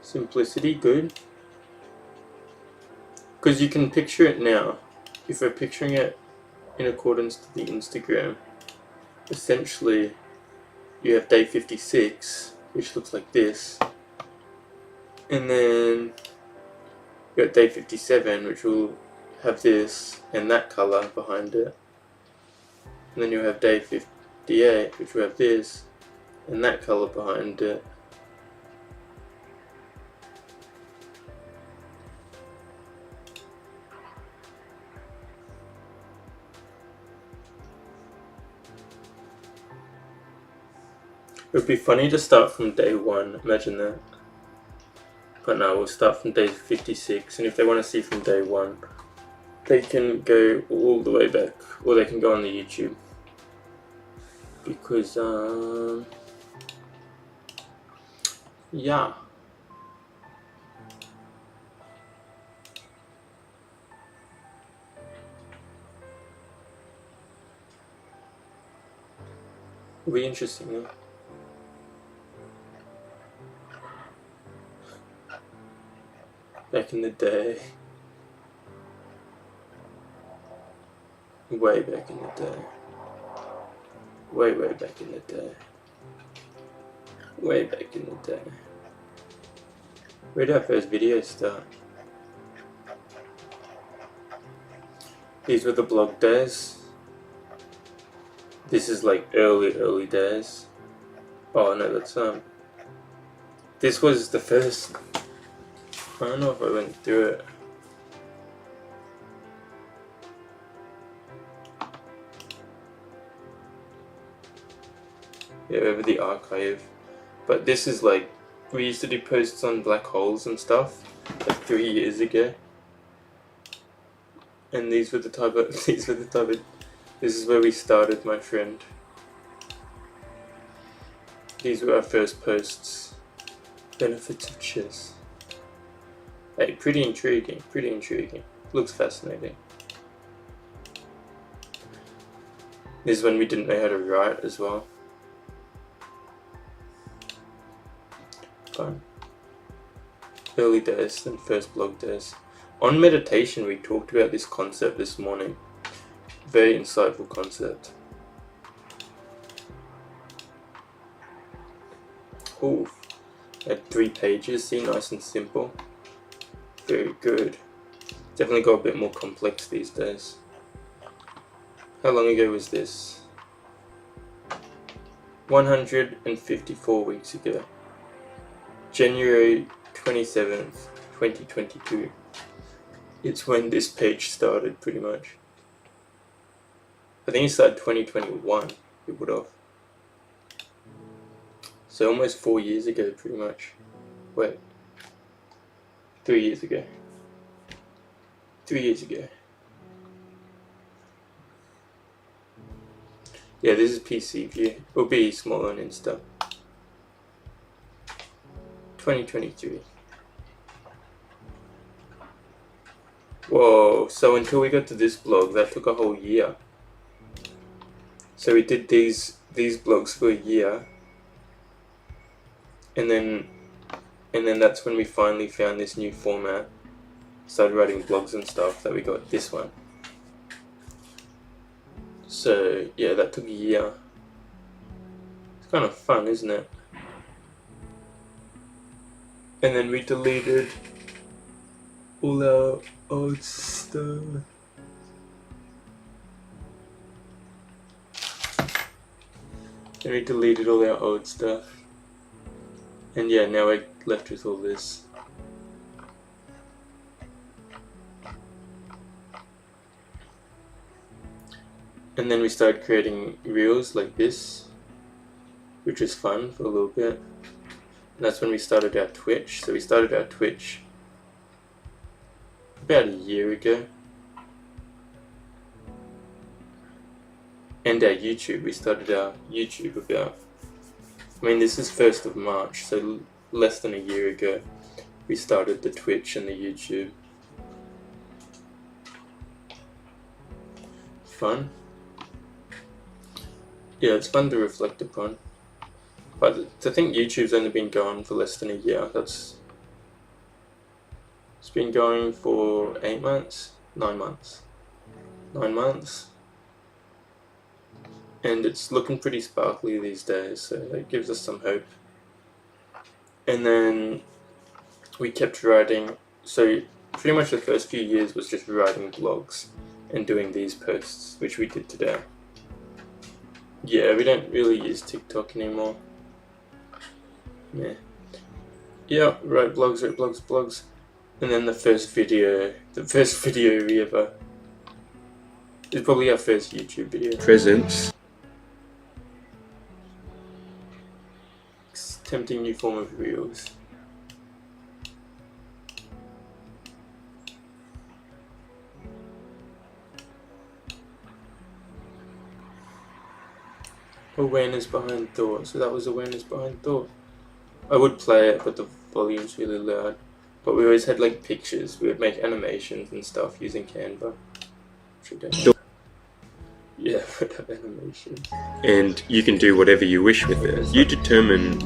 S1: Simplicity, good. Because you can picture it now. If we're picturing it in accordance to the Instagram, essentially you have day 56, which looks like this, and then you got day 57, which will have this and that color behind it, and then you have day 58, which will have this and that color behind it. It would be funny to start from day 1, imagine that. But no, we'll start from day 56, and if they want to see from day 1, they can go all the way back, or they can go on the YouTube. Because, yeah. It'll be interesting though. Back in the day. Way back in the day. Way back in the day. Way back in the day. Where did our first video start? These were the blog days. This is like early days. Oh no, that's this was the first. I don't know if I went through it. Yeah, over the archive. But this is like, we used to do posts on black holes and stuff, like 3 years ago. And these were the type of, this is where we started, my friend. These were our first posts. Benefits of chess. Hey, pretty intriguing, Looks fascinating. This is when we didn't know how to write as well. Fun. Early days and first blog days. On meditation, we talked about this concept this morning. Very insightful concept. Ooh, had 3 pages, see, nice and simple. Very good. Definitely got a bit more complex these days. How long ago was this? 154 weeks ago. January 27th, 2022. It's when this page started, pretty much. I think it started 2021, it would have. So almost 4 years ago, pretty much. Wait. 3 years ago. 3 years ago. Yeah, this is PC view. It'll be smaller on Insta. 2023. Whoa, so until we got to this blog, that took a whole year. So we did these blogs for a year. And then that's when we finally found this new format. Started writing blogs and stuff, that we got this one. So yeah, that took a year. It's kind of fun, isn't it? And then we deleted all our old stuff. Then we deleted all our old stuff. And yeah, now we're left with all this. And then we started creating reels like this, which was fun for a little bit. And that's when we started our Twitch. So we started our Twitch about a year ago. And our YouTube, we started our YouTube about, this is 1st of March, so less than a year ago we started the Twitch and the YouTube. Fun. Yeah, it's fun to reflect upon. But to think YouTube's only been going for less than a year, it's been going for 8 months? 9 months. 9 months. And it's looking pretty sparkly these days, so that gives us some hope. And then we kept writing, so pretty much the first few years was just writing blogs and doing these posts, which we did today. Yeah, we don't really use TikTok anymore. Yeah, write blogs. And then the first video we ever, it's probably our first YouTube video.
S2: Presents.
S1: Tempting new form of reels. Awareness behind thought. So that was awareness behind thought. I would play it, but the volume's really loud. But we always had like pictures. We would make animations and stuff using Canva. Yeah, we'd have animations.
S2: And you can do whatever you wish with it. You determine.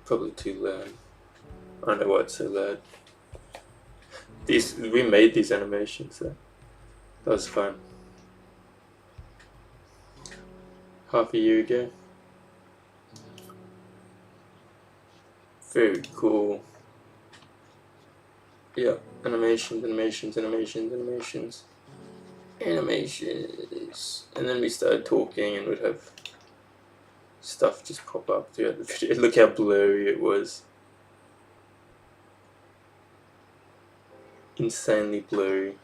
S1: Probably too loud. I don't know why it's so loud. We made these animations, so that was fun. Half a year ago. Very cool. Yeah, animations. And then we started talking and would have stuff just pop up throughout the video. Look how blurry it was. Insanely blurry.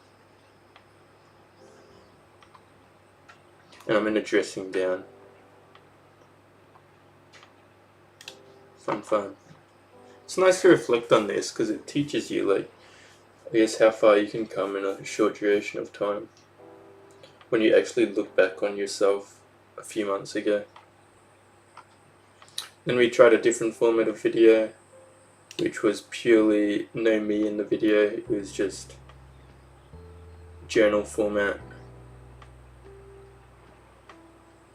S1: And I'm in a dressing gown. Fun. It's nice to reflect on this because it teaches you, like, I guess how far you can come in a short duration of time when you actually look back on yourself a few months ago. Then we tried a different format of video, which was purely no me in the video. It was just journal format.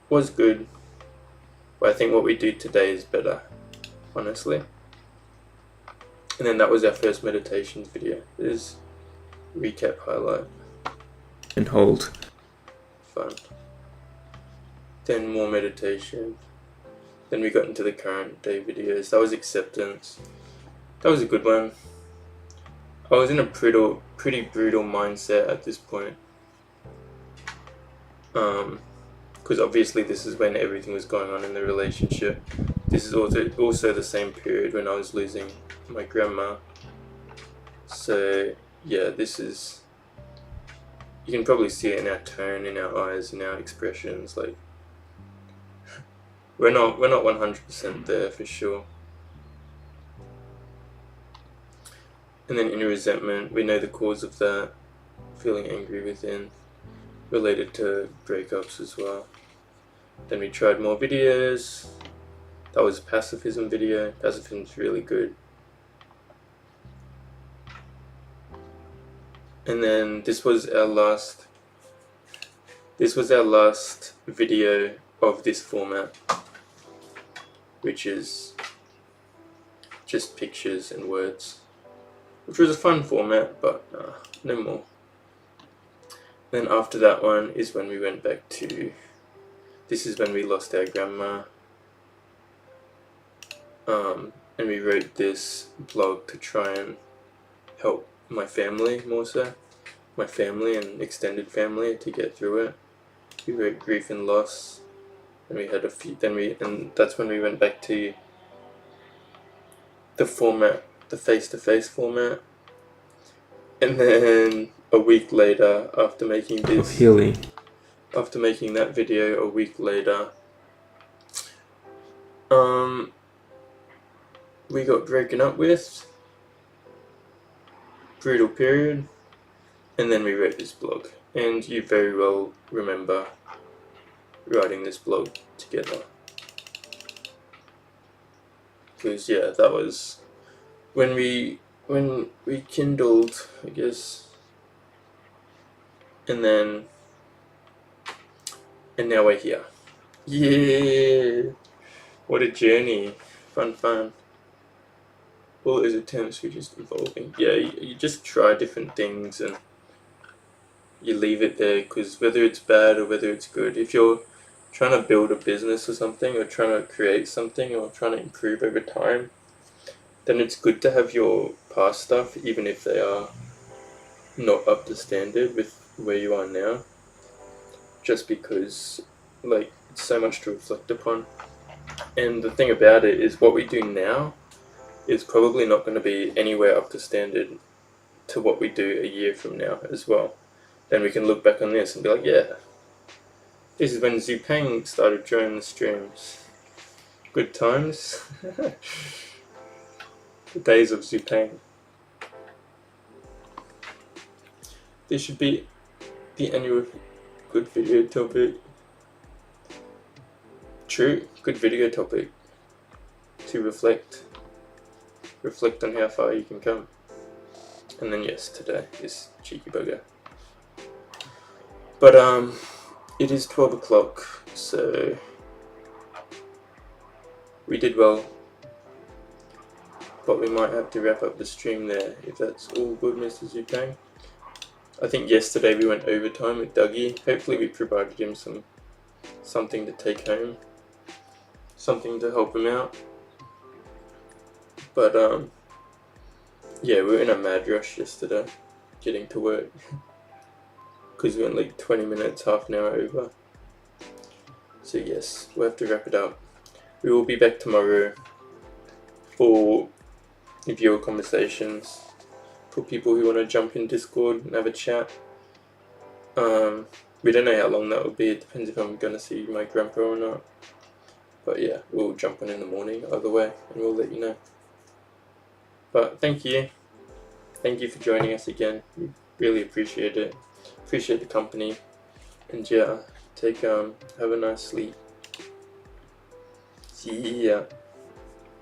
S1: Was good, but I think what we do today is better, honestly. And then that was our first meditations video. This recap highlight.
S2: And hold.
S1: Fun. Then more meditation. Then we got into the current day videos. That was acceptance. That was a good one. I was in a pretty brutal mindset at this point. Because obviously this is when everything was going on in the relationship. This is also the same period when I was losing my grandma. So yeah, this is, you can probably see it in our tone, in our eyes, in our expressions. Like we're not 100% there for sure. And then inner resentment, we know the cause of that, feeling angry within, related to breakups as well. Then we tried more videos. That was a pacifism video. Pacifism's really good. And then this was our last video of this format, which is just pictures and words, which was a fun format, but no more. Then after that one is when we went back to, this is when we lost our grandma, and we wrote this blog to try and help my family, more so my family and extended family, to get through it. We wrote grief and loss, and we had a few. And that's when we went back to the format, the face-to-face format. And then a week later, after making
S2: Of healing.
S1: after making that video, a week later, we got broken up with. Brutal period. And then we wrote this blog. And you very well remember writing this blog together. Because yeah, that was when we kindled, I guess. And now we're here. Yeah, what a journey. Fun. All those attempts were just evolving. Yeah, you just try different things and you leave it there, because whether it's bad or whether it's good, if you're trying to build a business or something, or trying to create something, or trying to improve over time, then it's good to have your past stuff, even if they are not up to standard with where you are now, just because it's so much to reflect upon. And the thing about it is, what we do now is probably not going to be anywhere up to standard to what we do a year from now as well. Then we can look back on this and be like, yeah, this is when Zupang started drawing the streams. Good times. The days of Zupang. This should be the annual good video topic. True, good video topic. To reflect on how far you can come. And then yes, today is Cheeky Bugger. But it is 12 o'clock, so we did well. But we might have to wrap up the stream there, if that's all good, Mr. Zupang. I think yesterday we went overtime with Dougie. Hopefully we provided him something to take home. Something to help him out. But yeah, we were in a mad rush yesterday, getting to work. Because we went like 20 minutes, half an hour over. So yes, we'll have to wrap it up. We will be back tomorrow for viewer conversations, for people who want to jump in Discord and have a chat. We don't know how long that will be. It depends if I'm going to see my grandpa or not. But yeah, we'll jump on in the morning either way, and we'll let you know. But thank you. Thank you for joining us again. We really appreciate it. Appreciate the company. And yeah, have a nice sleep. See ya.